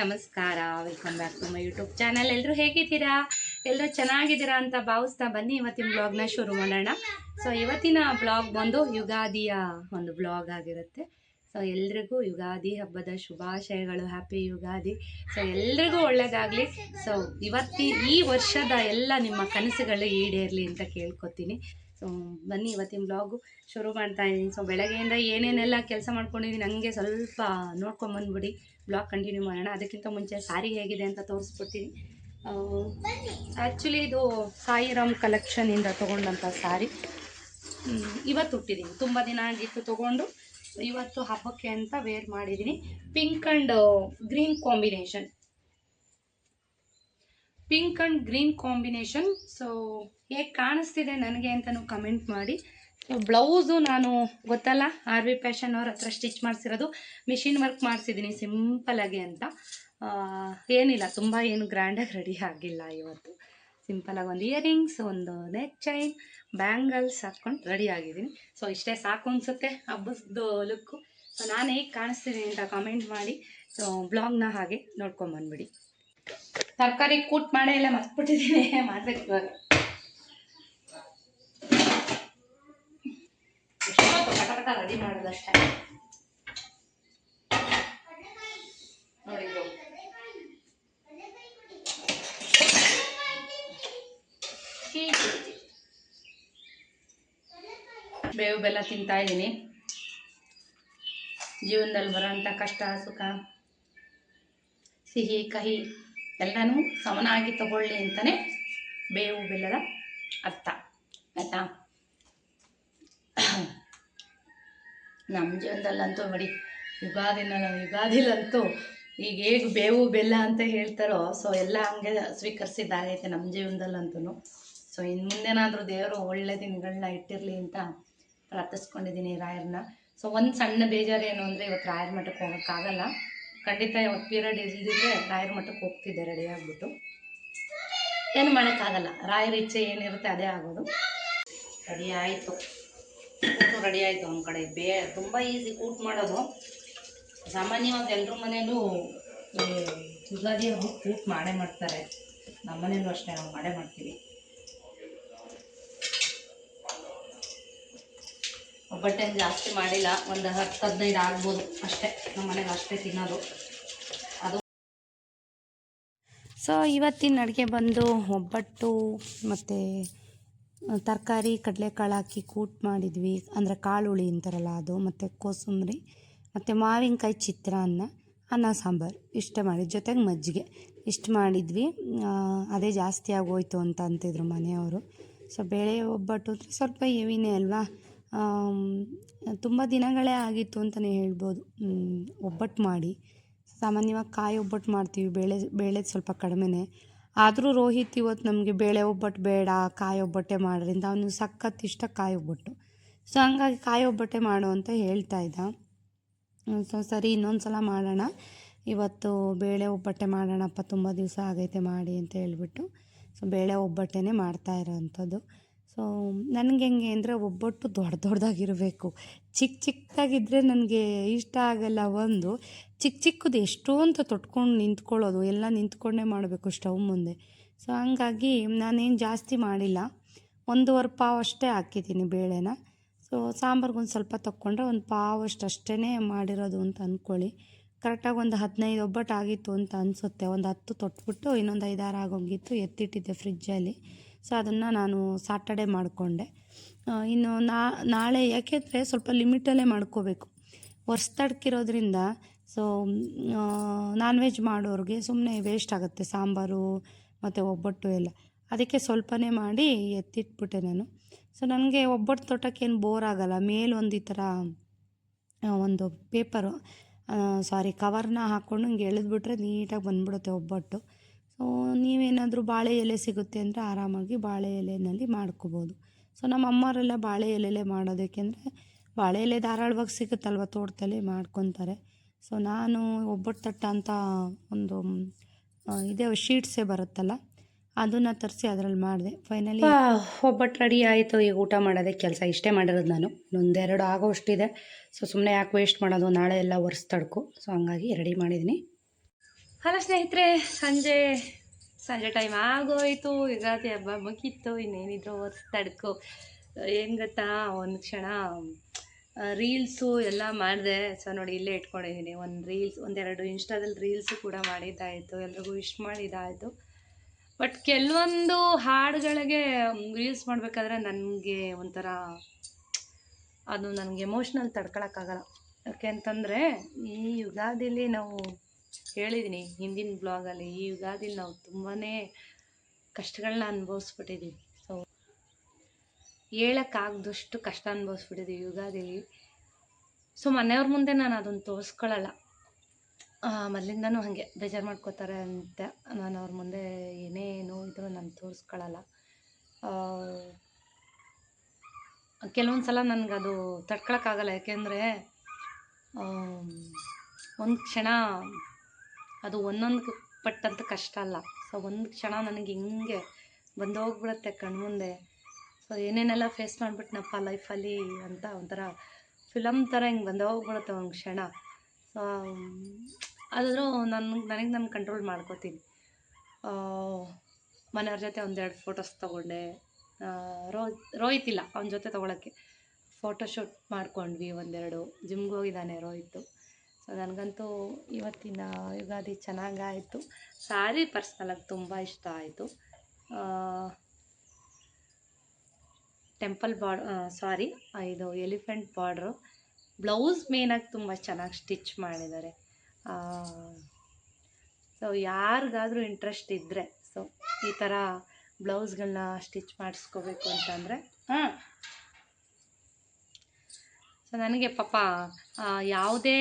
ನಮಸ್ಕಾರ, welcome back to my YouTube channel. ಎಲ್ಲರೂ ಹೇಗಿದ್ದೀರಾ? ಎಲ್ಲರೂ ಚೆನ್ನಾಗಿದ್ದೀರಾ ಅಂತ ಭಾವಿಸ್ತಾ ಬನ್ನಿ ಇವತ್ತಿನ ಬ್ಲಾಗ್ನ ಶುರು ಮಾಡೋಣ. ಸೊ ಇವತ್ತಿನ ಬ್ಲಾಗ್ ಬಂದು ಯುಗಾದಿಯ ಒಂದು ಬ್ಲಾಗ್ ಆಗಿರುತ್ತೆ. ಸೊ ಎಲ್ರಿಗೂ ಯುಗಾದಿ ಹಬ್ಬದ ಶುಭಾಶಯಗಳು, ಹ್ಯಾಪಿ ಯುಗಾದಿ. ಸೊ ಎಲ್ರಿಗೂ ಒಳ್ಳೆಯದಾಗಲಿ. ಸೊ ಈ ವರ್ಷದ ಎಲ್ಲ ನಿಮ್ಮ ಕನಸುಗಳು ಈಡೇರಲಿ ಅಂತ ಕೇಳ್ಕೊತೀನಿ. ಸೊ ಬನ್ನಿ ಇವತ್ತಿನ ಬ್ಲಾಗು ಶುರು ಮಾಡ್ತಾ ಇದ್ದೀನಿ. ಸೊ ಬೆಳಗ್ಗೆಯಿಂದ ಏನೇನೆಲ್ಲ ಕೆಲಸ ಮಾಡ್ಕೊಂಡಿದ್ದೀನಿ ನನಗೆ ಸ್ವಲ್ಪ ನೋಡ್ಕೊಂಬಂದ್ಬಿಡಿ, ಬ್ಲಾಗ್ ಕಂಟಿನ್ಯೂ ಮಾಡೋಣ. ಅದಕ್ಕಿಂತ ಮುಂಚೆ ಸಾರಿ ಹೇಗಿದೆ ಅಂತ ತೋರಿಸ್ಬಿಡ್ತೀನಿ. ಆ್ಯಕ್ಚುಲಿ ಇದು ಸಾಯಿರಾಮ್ ಕಲೆಕ್ಷನಿಂದ ತೊಗೊಂಡಂಥ ಸಾರಿ ಇವತ್ತು ಹುಟ್ಟಿದ್ದೀನಿ. ತುಂಬ ದಿನ ಆಗಿತ್ತು ತೊಗೊಂಡು, ಇವತ್ತು ಹಬ್ಬಕ್ಕೆ ಅಂತ ವೇರ್ ಮಾಡಿದ್ದೀನಿ. Pink and green combination. So ಹೇಗೆ ಕಾಣಿಸ್ತಿದೆ ನನಗೆ ಅಂತಲೂ ಕಮೆಂಟ್ ಮಾಡಿ. ಬ್ಲೌಸು ನಾನು ಗೊತ್ತಲ್ಲ, ಆರ್ ವಿ ಫ್ಯಾಷನ್ ಅವ್ರ ಹತ್ರ ಸ್ಟಿಚ್ ಮಾಡಿಸಿರೋದು, ಮಿಷಿನ್ ವರ್ಕ್ ಮಾಡಿಸಿದ್ದೀನಿ ಸಿಂಪಲಾಗಿ ಅಂತ. ಏನಿಲ್ಲ, ತುಂಬ ಏನು ಗ್ರ್ಯಾಂಡಾಗಿ ರೆಡಿ ಆಗಿಲ್ಲ ಇವತ್ತು. ಸಿಂಪಲಾಗಿ ಒಂದು ಇಯರಿಂಗ್ಸ್, ಒಂದು ನೆಕ್ ಚೈನ್, ಬ್ಯಾಂಗಲ್ಸ್ ಹಾಕ್ಕೊಂಡು ರೆಡಿ ಆಗಿದ್ದೀನಿ. ಸೊ ಇಷ್ಟೇ ಸಾಕು ಅನಿಸುತ್ತೆ ಹಬ್ಬದ ಲುಕ್ಕು. ಸೊ ನಾನು ಹೇಗೆ ಕಾಣಿಸ್ತೀನಿ ಅಂತ ಕಮೆಂಟ್ ಮಾಡಿ. ಸೊ ಬ್ಲಾಗ್ನ ಹಾಗೆ ನೋಡ್ಕೊಂಬಂದ್ಬಿಡಿ. ತರಕಾರಿ ಕೂಟ್ ಮಾಡೇ ಎಲ್ಲ ಮರ್ತ್ಬಿಟ್ಟಿದ್ದೀನಿ, ಮಾಡ್ಬೇಕು ಇವಾಗ. ಕಟ ರೆಡಿ ಮಾಡೋದಷ್ಟೇ. ನೋಡಿ ಬೇವು ಬೆಲ್ಲ ತಿಂತಾ ಇದ್ದೀನಿ. ಜೀವನದಲ್ಲಿ ಬರೋಂಥ ಕಷ್ಟ ಸುಖ, ಸಿಹಿ ಕಹಿ ಎಲ್ಲನೂ ಸಮನಾಗಿ ತಗೊಳ್ಳಿ ಅಂತಲೇ ಬೇವು ಬೆಲ್ಲದ ಅರ್ಥ, ಆಯಿತಾ? ನಮ್ಮ ಜೀವನದಲ್ಲಂತೂ ನೋಡಿ, ಯುಗಾದಿಲಂತೂ ಈಗ ಹೇಗೆ ಬೇವು ಬೆಲ್ಲ ಅಂತ ಹೇಳ್ತಾರೋ, ಸೊ ಎಲ್ಲ ಹಂಗೆ ಸ್ವೀಕರಿಸಿದ್ದಾಗೈತೆ ನಮ್ಮ ಜೀವನದಲ್ಲಂತೂ. ಸೊ ಇನ್ನು ಮುಂದೇನಾದರೂ ದೇವರು ಒಳ್ಳೆ ದಿನಗಳನ್ನ ಇಟ್ಟಿರಲಿ ಅಂತ ಪ್ರಾರ್ಥಿಸ್ಕೊಂಡಿದ್ದೀನಿ ರಾಯರನ್ನ. ಸೊ ಒಂದು ಸಣ್ಣ ಬೇಜಾರು ಏನು ಅಂದರೆ, ಇವತ್ತು ರಾಯರ ಮಠಕ್ಕೆ ಹೋಗೋಕ್ಕಾಗಲ್ಲ. ಖಂಡಿತ ಇವತ್ತು ಪೀರಿಯಡ್ ಇಲ್ದಿದ್ರೆ ರಾಯರ ಮಠಕ್ಕೆ ಹೋಗ್ತಿದ್ದೆ ರೆಡಿ ಆಗಿಬಿಟ್ಟು. ಏನು ಮಾಡೋಕ್ಕಾಗಲ್ಲ, ರಾಯರ ಇಚ್ಛೆ ಏನಿರುತ್ತೆ ಅದೇ ಆಗೋದು. ರೆಡಿ ಆಯಿತು ಒಂದು ಕಡೆ. ತುಂಬ ಈಸಿ ಕೂಟ್ ಮಾಡೋದು. ಸಾಮಾನ್ಯವಾಗಿ ಎಲ್ಲರ ಮನೇಲೂ ಯುಗಾದಿ ಹಬ್ಬ ಕೂಟ್ ಮಾಡೇ ಮಾಡ್ತಾರೆ. ನಮ್ಮ ಮನೇಲೂ ಅಷ್ಟೇ, ನಾವು ಮಾಡೇ ಮಾಡ್ತೀವಿ. ಒಬ್ಬಟ್ಟೇನು ಜಾಸ್ತಿ ಮಾಡಿಲ್ಲ, ಒಂದು 10-15 ಆಗ್ಬೋದು ಅಷ್ಟೇ. ನಮ್ಮ ಮನೇಲಿ ಅಷ್ಟೇ ತಿನ್ನೋದು ಅದು. ಸೊ ಇವತ್ತಿನ ಅಡುಗೆ ಬಂದು ಒಬ್ಬಟ್ಟು ಮತ್ತು ತರಕಾರಿ, ಕಡಲೆಕಾಳು ಹಾಕಿ ಕೂಟ್ ಮಾಡಿದ್ವಿ, ಅಂದರೆ ಕಾಳು ಹುಳಿ ಅಂತಾರಲ್ಲ ಅದು, ಮತ್ತು ಕೋಸಂಬರಿ, ಮತ್ತು ಮಾವಿನಕಾಯಿ ಚಿತ್ರಾನ್ನ, ಅನ್ನ ಸಾಂಬಾರು ಇಷ್ಟೇ ಮಾಡಿದ್ದು, ಜೊತೆಗೆ ಮಜ್ಜಿಗೆ ಇಷ್ಟು ಮಾಡಿದ್ವಿ. ಅದೇ ಜಾಸ್ತಿ ಆಗೋಯ್ತು ಅಂತ ಅಂತಿದ್ರು ಮನೆಯವರು. ಸೊ ಬೇಳೆ ಒಬ್ಬಟ್ಟು ಅಂದರೆ ಸ್ವಲ್ಪ ಹೆವಿನೇ ಅಲ್ವಾ, ತುಂಬ ದಿನಗಳೇ ಆಗಿತ್ತು ಅಂತಲೇ ಹೇಳ್ಬೋದು ಒಬ್ಬಟ್ಟು ಮಾಡಿ. ಸಾಮಾನ್ಯವಾಗಿ ಕಾಯಿ ಒಬ್ಬಟ್ಟು ಮಾಡ್ತೀವಿ, ಬೇಳೆದು ಸ್ವಲ್ಪ ಕಡಿಮೆನೇ. ಆದರೂ ರೋಹಿತ್ ಇವತ್ತು ನಮಗೆ ಬೇಳೆ ಒಬ್ಬಟ್ಟು ಬೇಡ, ಕಾಯಿ ಒಬ್ಬಟ್ಟೆ ಮಾಡೋದ್ರಿಂದ ಅವನು ಸಖತ್ ಇಷ್ಟ ಕಾಯಿ ಒಬ್ಬಟ್ಟು. ಸೊ ಹಂಗಾಗಿ ಕಾಯಿ ಒಬ್ಬಟ್ಟೆ ಮಾಡು ಅಂತ ಹೇಳ್ತಾ ಇದ್ದ. ಸೊ ಸರಿ, ಇನ್ನೊಂದು ಸಲ ಮಾಡೋಣ, ಇವತ್ತು ಬೇಳೆ ಒಬ್ಬಟ್ಟೆ ಮಾಡೋಣಪ್ಪ, ತುಂಬ ದಿವಸ ಆಗೈತೆ ಮಾಡಿ ಅಂತ ಹೇಳ್ಬಿಟ್ಟು. ಸೊ ಬೇಳೆ ಒಬ್ಬಟ್ಟೆ ಮಾಡ್ತಾ ಇರೋವಂಥದ್ದು. ಸೊ ನನಗೆ ಹೆಂಗೆ ಅಂದರೆ, ಒಬ್ಬಟ್ಟು ದೊಡ್ಡದಾಗಿರಬೇಕು, ಚಿಕ್ಕದಾಗಿದ್ದರೆ ನನಗೆ ಇಷ್ಟ ಆಗಲ್ಲ. ಒಂದು ಚಿಕ್ಕದು ಎಷ್ಟು ಅಂತ ತೊಟ್ಕೊಂಡು ನಿಂತ್ಕೊಳ್ಳೋದು, ಎಲ್ಲ ನಿಂತ್ಕೊಂಡೇ ಮಾಡಬೇಕು ಸ್ಟವ್ ಮುಂದೆ. ಸೊ ಹಂಗಾಗಿ ನಾನೇನು ಜಾಸ್ತಿ ಮಾಡಿಲ್ಲ, 1.25 ಪಾವ್ ಅಷ್ಟೇ ಹಾಕಿದ್ದೀನಿ ಬೇಳೆನ. ಸೊ ಸಾಂಬಾರ್ಗೊಂದು ಸ್ವಲ್ಪ ತಕ್ಕೊಂಡ್ರೆ 1 ಪಾವ್ ಅಷ್ಟೇ ಮಾಡಿರೋದು ಅಂತ ಅಂದ್ಕೊಳ್ಳಿ. ಕರೆಕ್ಟಾಗಿ ಒಂದು 15 ಒಬ್ಬಟ್ಟು ಆಗಿತ್ತು ಅಂತ ಅನಿಸುತ್ತೆ. ಒಂದು 10 ತೊಟ್ಬಿಟ್ಟು ಇನ್ನೊಂದು 5-6 ಆಗೋಗಿತ್ತು, ಎತ್ತಿಟ್ಟಿದ್ದೆ ಫ್ರಿಜ್ಜಲ್ಲಿ. ಸೊ ಅದನ್ನು ನಾನು ಸಾಟರ್ಡೆ ಮಾಡಿಕೊಂಡೆ. ಇನ್ನು ನಾಳೆ ಯಾಕೆಂದರೆ ಸ್ವಲ್ಪ ಲಿಮಿಟಲ್ಲೇ ಮಾಡ್ಕೋಬೇಕು, ವರ್ಷದಡ್ಕಿರೋದ್ರಿಂದ. ಸೊ ನಾನ್ ವೆಜ್ ಮಾಡೋರಿಗೆ ಸುಮ್ಮನೆ ವೇಸ್ಟ್ ಆಗುತ್ತೆ ಸಾಂಬಾರು ಮತ್ತು ಒಬ್ಬಟ್ಟು ಎಲ್ಲ, ಅದಕ್ಕೆ ಸ್ವಲ್ಪನೇ ಮಾಡಿ ಎತ್ತಿಟ್ಬಿಟ್ಟೆ ನಾನು. ಸೊ ನನಗೆ ಒಬ್ಬಟ್ಟು ತೊಟ್ಟಕ್ಕೇನು ಬೋರ್ ಆಗೋಲ್ಲ. ಮೇಲೊಂದು ಈ ಥರ ಒಂದು ಪೇಪರು ಕವರ್ನ ಹಾಕ್ಕೊಂಡು ಹಿಂಗೆ ಎಳೆದ್ಬಿಟ್ರೆ ನೀಟಾಗಿ ಬಂದ್ಬಿಡುತ್ತೆ ಒಬ್ಬಟ್ಟು. ಸೊ ನೀವೇನಾದರೂ ಬಾಳೆ ಎಲೆ ಸಿಗುತ್ತೆ ಅಂದರೆ ಆರಾಮಾಗಿ ಬಾಳೆ ಎಲೆಯಲ್ಲಿ ಮಾಡ್ಕೋಬೋದು. ಸೊ ನಮ್ಮ ಅಮ್ಮವರೆಲ್ಲ ಬಾಳೆ ಎಲೆಲೇ ಮಾಡೋದು, ಏಕೆಂದರೆ ಬಾಳೆ ಎಲೆ ಧಾರಾಳವಾಗಿ ಸಿಗುತ್ತಲ್ವ, ತೋಟದಲ್ಲಿ ಮಾಡ್ಕೊತಾರೆ. ಸೊ ನಾನು ಒಬ್ಬಟ್ಟು ತಟ್ಟ ಅಂತ ಒಂದು ಇದೇ ಶೀಟ್ಸೇ ಬರುತ್ತಲ್ಲ, ಅದನ್ನು ತರಿಸಿ ಅದರಲ್ಲಿ ಮಾಡಿದೆ. ಫೈನಲಿ ಒಬ್ಬಟ್ಟು ರೆಡಿ ಆಯಿತು. ಈಗ ಊಟ ಮಾಡೋದೇ ಕೆಲಸ, ಇಷ್ಟೇ ಮಾಡಿರೋದು ನಾನು. ಇನ್ನೊಂದೆರಡು ಆಗೋಷ್ಟಿದೆ. ಸೊ ಸುಮ್ಮನೆ ಯಾಕೆ ವೇಸ್ಟ್ ಮಾಡೋದು, ನಾಳೆ ಎಲ್ಲ ಒರೆಸ್ತಡ್ಕು. ಸೊ ಹಂಗಾಗಿ ರೆಡಿ ಮಾಡಿದ್ದೀನಿ. ಹಲೋ ಸ್ನೇಹಿತರೆ, ಸಂಜೆ ಟೈಮ್ ಆಗೋಯ್ತು. ಯುಗಾದಿ ಹಬ್ಬ ಮುಗೀತು. ಇನ್ನೇನಿದ್ರು ತಡ್ಕೊ. ಏನು ಗೊತ್ತಾ, ಒಂದು ಕ್ಷಣ ರೀಲ್ಸು ಎಲ್ಲ ಮಾಡಿದೆ. ಸೊ ನೋಡಿ, ಇಲ್ಲೇ ಇಟ್ಕೊಂಡಿದ್ದೀನಿ ಒಂದೆರಡು ಇನ್ಸ್ಟಾದಲ್ಲಿ ರೀಲ್ಸು ಕೂಡ ಮಾಡಿದ್ದಾಯಿತು, ಎಲ್ರಿಗೂ ವಿಶ್ ಮಾಡಿದ್ದಾಯಿತು. ಬಟ್ ಕೆಲವೊಂದು ಹಾಡುಗಳಿಗೆ ರೀಲ್ಸ್ ಮಾಡಬೇಕಾದ್ರೆ ನನಗೆ ಒಂಥರ ಅದು ನನಗೆ ಎಮೋಷ್ನಲ್ ತಡ್ಕೊಳಕ್ಕಾಗಲ್ಲ. ಯಾಕೆ ಅಂತಂದರೆ, ಈ ಯುಗಾದಿಲಿ ನಾವು ಹೇಳಿದ್ದೀನಿ ಹಿಂದಿನ ಬ್ಲಾಗಲ್ಲಿ, ಈ ಯುಗಾದಿಲಿ ನಾವು ತುಂಬಾ ಕಷ್ಟಗಳನ್ನ ಅನುಭವಿಸ್ಬಿಟ್ಟಿದ್ದೀವಿ. ಸೊ ಹೇಳೋಕ್ಕಾಗ್ದಷ್ಟು ಕಷ್ಟ ಅನುಭವಿಸ್ಬಿಟ್ಟಿದ್ದೀವಿ ಯುಗಾದಿಲಿ. ಸೊ ಮನೆಯವ್ರ ಮುಂದೆ ನಾನು ಅದನ್ನು ತೋರಿಸ್ಕೊಳ್ಳಲ್ಲ. ಮೊದಲಿಂದನೂ ಹಾಗೆ ಬೇಜಾರು ಮಾಡ್ಕೋತಾರೆ ಅಂತ ನಾನು ಅವ್ರ ಮುಂದೆ ಏನೇನು ಇದ್ರೂ ನಾನು ತೋರಿಸ್ಕೊಳ್ಳಲ್ಲ. ಕೆಲವೊಂದು ಸಲ ನನಗದು ತಡ್ಕೊಳಕ್ಕಾಗಲ್ಲ. ಯಾಕೆಂದರೆ ಒಂದು ಕ್ಷಣ ಅದು ಒಂದೊಂದು ಪಟ್ಟಂತ ಕಷ್ಟ ಅಲ್ಲ. ಸೊ ಒಂದು ಕ್ಷಣ ನನಗೆ ಹಿಂಗೆ ಬಂದೋಗ್ಬಿಡುತ್ತೆ ಕಣ್ಮುಂದೆ. ಸೊ ಏನೇನೆಲ್ಲ ಫೇಸ್ ಮಾಡಿಬಿಟ್ನಪ್ಪ ಲೈಫಲ್ಲಿ ಅಂತ ಒಂಥರ ಫಿಲಮ್ ಥರ ಹಿಂಗೆ ಬಂದೋಗ್ಬಿಡುತ್ತೆ ಒಂದು ಕ್ಷಣ. ಸೊ ಆದರೂ ನನಗೆ ನಾನು ಕಂಟ್ರೋಲ್ ಮಾಡ್ಕೋತೀನಿ. ಮನೆಯವ್ರ ಜೊತೆ ಒಂದೆರಡು ಫೋಟೋಸ್ ತೊಗೊಂಡೆ. ರೋಹಿತ್ ಇಲ್ಲ, ಅವನ ಜೊತೆ ತೊಗೊಳಕ್ಕೆ ಫೋಟೋಶೂಟ್ ಮಾಡ್ಕೊಂಡ್ವಿ ಒಂದೆರಡು. ಜಿಮ್ಗೆ ಹೋಗಿದ್ದಾನೆ ರೋಹಿತ್ತು. ಸೊ ನನಗಂತೂ ಇವತ್ತಿನ ಯುಗಾದಿ ಚೆನ್ನಾಗಾಯಿತು. ಸಾರಿ ಪರ್ಸ್ನಲಾಗಿ ತುಂಬ ಇಷ್ಟ ಆಯಿತು. ಟೆಂಪಲ್ ಇದು ಎಲಿಫೆಂಟ್ ಬಾರ್ಡ್ರು. ಬ್ಲೌಸ್ ಮೇನಾಗಿ ತುಂಬ ಚೆನ್ನಾಗಿ ಸ್ಟಿಚ್ ಮಾಡಿದ್ದಾರೆ. ಸೊ ಯಾರಿಗಾದರೂ ಇಂಟ್ರೆಸ್ಟ್ ಇದ್ದರೆ ಸೊ ಈ ಥರ ಬ್ಲೌಸ್ಗಳನ್ನ ಸ್ಟಿಚ್ ಮಾಡಿಸ್ಕೋಬೇಕು ಅಂತಂದರೆ ಸೊ ನನಗೆ ಪಾಪ ಯಾವುದೇ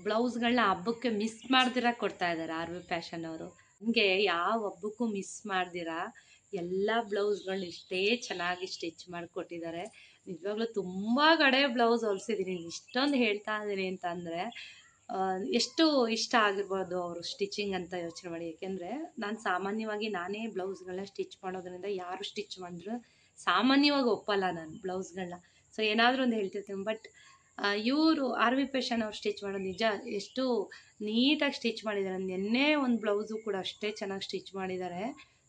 ಬ್ಲೌಸ್ಗಳನ್ನ ಹಬ್ಬಕ್ಕೆ ಮಿಸ್ ಮಾಡ್ದಿರ ಕೊಡ್ತಾಯಿದ್ದಾರೆ RV ಫ್ಯಾಷನ್ ಅವರು. ನನಗೆ ಯಾವ ಹಬ್ಬಕ್ಕೂ ಮಿಸ್ ಮಾಡ್ದಿರ ಎಲ್ಲ ಬ್ಲೌಸ್ಗಳನ್ನ ಇಷ್ಟೇ ಚೆನ್ನಾಗಿ ಸ್ಟಿಚ್ ಮಾಡಿಕೊಟ್ಟಿದ್ದಾರೆ. ನಿಜವಾಗ್ಲೂ ತುಂಬ ಕಡೆ ಬ್ಲೌಸ್ ಹೊಲಿಸಿದ್ದೀನಿ. ಇಷ್ಟೊಂದು ಹೇಳ್ತಾ ಇದ್ದೀನಿ ಅಂತಂದರೆ ಎಷ್ಟು ಇಷ್ಟ ಆಗಿರ್ಬೋದು ಅವರು ಸ್ಟಿಚಿಂಗ್ ಅಂತ ಯೋಚನೆ ಮಾಡಿ. ಏಕೆಂದರೆ ನಾನು ಸಾಮಾನ್ಯವಾಗಿ ನಾನೇ ಬ್ಲೌಸ್ಗಳನ್ನ ಸ್ಟಿಚ್ ಮಾಡೋದ್ರಿಂದ ಯಾರು ಸ್ಟಿಚ್ ಮಾಡಿದ್ರು ಸಾಮಾನ್ಯವಾಗಿ ಒಪ್ಪಲ್ಲ ನಾನು ಬ್ಲೌಸ್ಗಳನ್ನ. ಸೊ ಏನಾದರೂ ಒಂದು ಹೇಳ್ತಿರ್ತೀನಿ. ಬಟ್ ಇವರು RV ಫ್ಯಾಷನ್ ಅವ್ರು ಸ್ಟಿಚ್ ಮಾಡೋದು ನಿಜ ಎಷ್ಟು ನೀಟಾಗಿ ಸ್ಟಿಚ್ ಮಾಡಿದ್ದಾರೆ. ನಿನ್ನೆ ಒಂದು ಬ್ಲೌಸು ಕೂಡ ಅಷ್ಟೇ ಚೆನ್ನಾಗಿ ಸ್ಟಿಚ್ ಮಾಡಿದ್ದಾರೆ.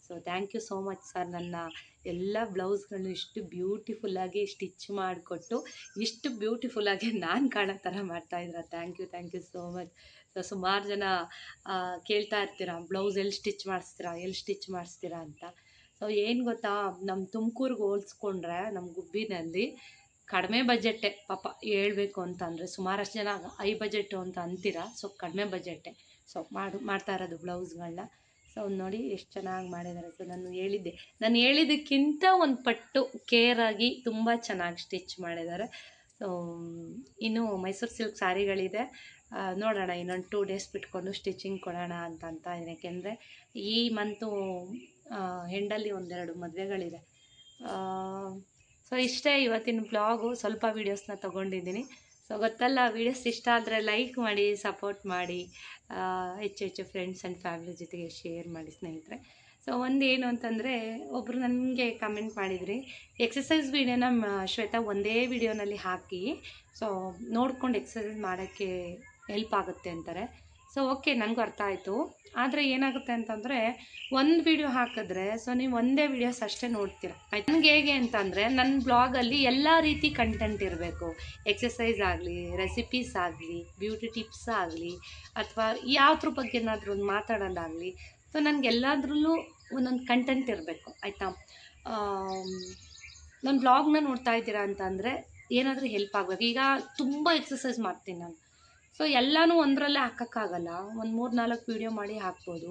So thank you so much sir. ನನ್ನ ಎಲ್ಲ ಬ್ಲೌಸ್ಗಳನ್ನೂ ಇಷ್ಟು ಬ್ಯೂಟಿಫುಲ್ಲಾಗಿ ಸ್ಟಿಚ್ ಮಾಡಿಕೊಟ್ಟು ಇಷ್ಟು ಬ್ಯೂಟಿಫುಲ್ಲಾಗಿ ನಾನು ಕಾಣೋ ಥರ ಮಾಡ್ತಾಯಿದ್ದೀರ. Thank you so much. So ಸುಮಾರು ಜನ ಕೇಳ್ತಾ ಇರ್ತೀರ, ಬ್ಲೌಸ್ ಎಲ್ಲಿ ಸ್ಟಿಚ್ ಮಾಡಿಸ್ತೀರಾ ಅಂತ. ಸೊ ಏನು ಗೊತ್ತಾ, ನಮ್ಮ ತುಮಕೂರಿಗೆ ಹೋಲಿಸ್ಕೊಂಡ್ರೆ ನಮ್ಮ ಗುಬ್ಬಿನಲ್ಲಿ ಕಡಿಮೆ ಬಜೆಟ್ಟೆ ಪಾಪ ಹೇಳ್ಬೇಕು ಅಂತಂದರೆ. ಸುಮಾರಷ್ಟು ಜನ ಹೈ ಬಜೆಟು ಅಂತ ಅಂತೀರ. ಸೊ ಕಡಿಮೆ ಬಜೆಟ್ಟೆ. ಸೊ ಮಾಡ್ತಾ ಇರೋದು ಬ್ಲೌಸ್ಗಳನ್ನ. ಸೊ ನೋಡಿ ಎಷ್ಟು ಚೆನ್ನಾಗಿ ಮಾಡಿದ್ದಾರೆ. ಸೊ ನಾನು ಹೇಳಿದ್ದಕ್ಕಿಂತ ಒಂದು ಪಟ್ಟು ಕೇರಾಗಿ ತುಂಬ ಚೆನ್ನಾಗಿ ಸ್ಟಿಚ್ ಮಾಡಿದ್ದಾರೆ. ಸೊ ಇನ್ನು ಮೈಸೂರು ಸಿಲ್ಕ್ ಸ್ಯಾರಿಗಳಿದೆ, ನೋಡೋಣ ಇನ್ನೊಂದು 2 ಡೇಸ್ ಬಿಟ್ಕೊಂಡು ಸ್ಟಿಚಿಂಗ್ ಕೊಡೋಣ ಅಂತ ಇದ್ದೀನಿ. ಯಾಕೆಂದರೆ ಈ ಮಂತು ಎಂಡಲ್ಲಿ ಒಂದೆರಡು ಮದುವೆಗಳಿದೆ. ಸೊ ಇಷ್ಟೇ ಇವತ್ತಿನ ಬ್ಲಾಗು. ಸ್ವಲ್ಪ ವೀಡಿಯೋಸ್ನ ತೊಗೊಂಡಿದ್ದೀನಿ. ಸೊ ಗೊತ್ತಲ್ಲ, ವೀಡಿಯೋಸ್ ಇಷ್ಟ ಆದರೆ ಲೈಕ್ ಮಾಡಿ, ಸಪೋರ್ಟ್ ಮಾಡಿ, ಹೆಚ್ಚು ಫ್ರೆಂಡ್ಸ್ ಆ್ಯಂಡ್ ಫ್ಯಾಮಿಲಿ ಜೊತೆಗೆ ಶೇರ್ ಮಾಡಿ ಸ್ನೇಹಿತರೆ. ಸೊ ಏನು ಅಂತಂದರೆ, ಒಬ್ಬರು ನನಗೆ ಕಮೆಂಟ್ ಮಾಡಿದ್ರಿ, ಎಕ್ಸಸೈಸ್ ವೀಡಿಯೋನ ಶ್ವೇತಾ ಒಂದೇ ವೀಡಿಯೋನಲ್ಲಿ ಹಾಕಿ ಸೊ ನೋಡ್ಕೊಂಡು ಎಕ್ಸಸೈಸ್ ಮಾಡೋಕ್ಕೆ ಹೆಲ್ಪ್ ಆಗುತ್ತೆ ಅಂತಾರೆ. ಸೊ ಓಕೆ, ನನಗೂ ಅರ್ಥ ಆಯಿತು. ಆದರೆ ಏನಾಗುತ್ತೆ ಅಂತಂದರೆ, ಒಂದು ವೀಡಿಯೋ ಹಾಕಿದ್ರೆ ಸೊ ನೀವು ಒಂದೇ ವೀಡಿಯೋಸ್ ಅಷ್ಟೇ ನೋಡ್ತೀರ. ಆಯ್ತು, ನನಗೆ ಹೇಗೆ ಅಂತಂದರೆ, ನನ್ನ ಬ್ಲಾಗಲ್ಲಿ ಎಲ್ಲ ರೀತಿ ಕಂಟೆಂಟ್ ಇರಬೇಕು. ಎಕ್ಸಸೈಸ್ ಆಗಲಿ, ರೆಸಿಪೀಸ್ ಆಗಲಿ, ಬ್ಯೂಟಿ ಟಿಪ್ಸ್ ಆಗಲಿ, ಅಥವಾ ಯಾವುದ್ರ ಬಗ್ಗೆ ಏನಾದರೂ ಒಂದು ಮಾತಾಡೋದಾಗಲಿ. ಸೊ ನನಗೆಲ್ಲದ್ರಲ್ಲೂ ಒಂದೊಂದು ಕಂಟೆಂಟ್ ಇರಬೇಕು. ಆಯಿತಾ, ನನ್ನ ಬ್ಲಾಗ್ನ ನೋಡ್ತಾ ಇದ್ದೀರಾ ಅಂತಂದರೆ ಏನಾದರೂ ಹೆಲ್ಪ್ ಆಗಬೇಕು. ಈಗ ತುಂಬ ಎಕ್ಸಸೈಸ್ ಮಾಡ್ತೀನಿ ನಾನು. ಸೊ ಎಲ್ಲನೂ ಒಂದರಲ್ಲೇ ಹಾಕೋಕ್ಕಾಗಲ್ಲ. ಒಂದು 3-4 ವೀಡಿಯೋ ಮಾಡಿ ಹಾಕ್ಬೋದು.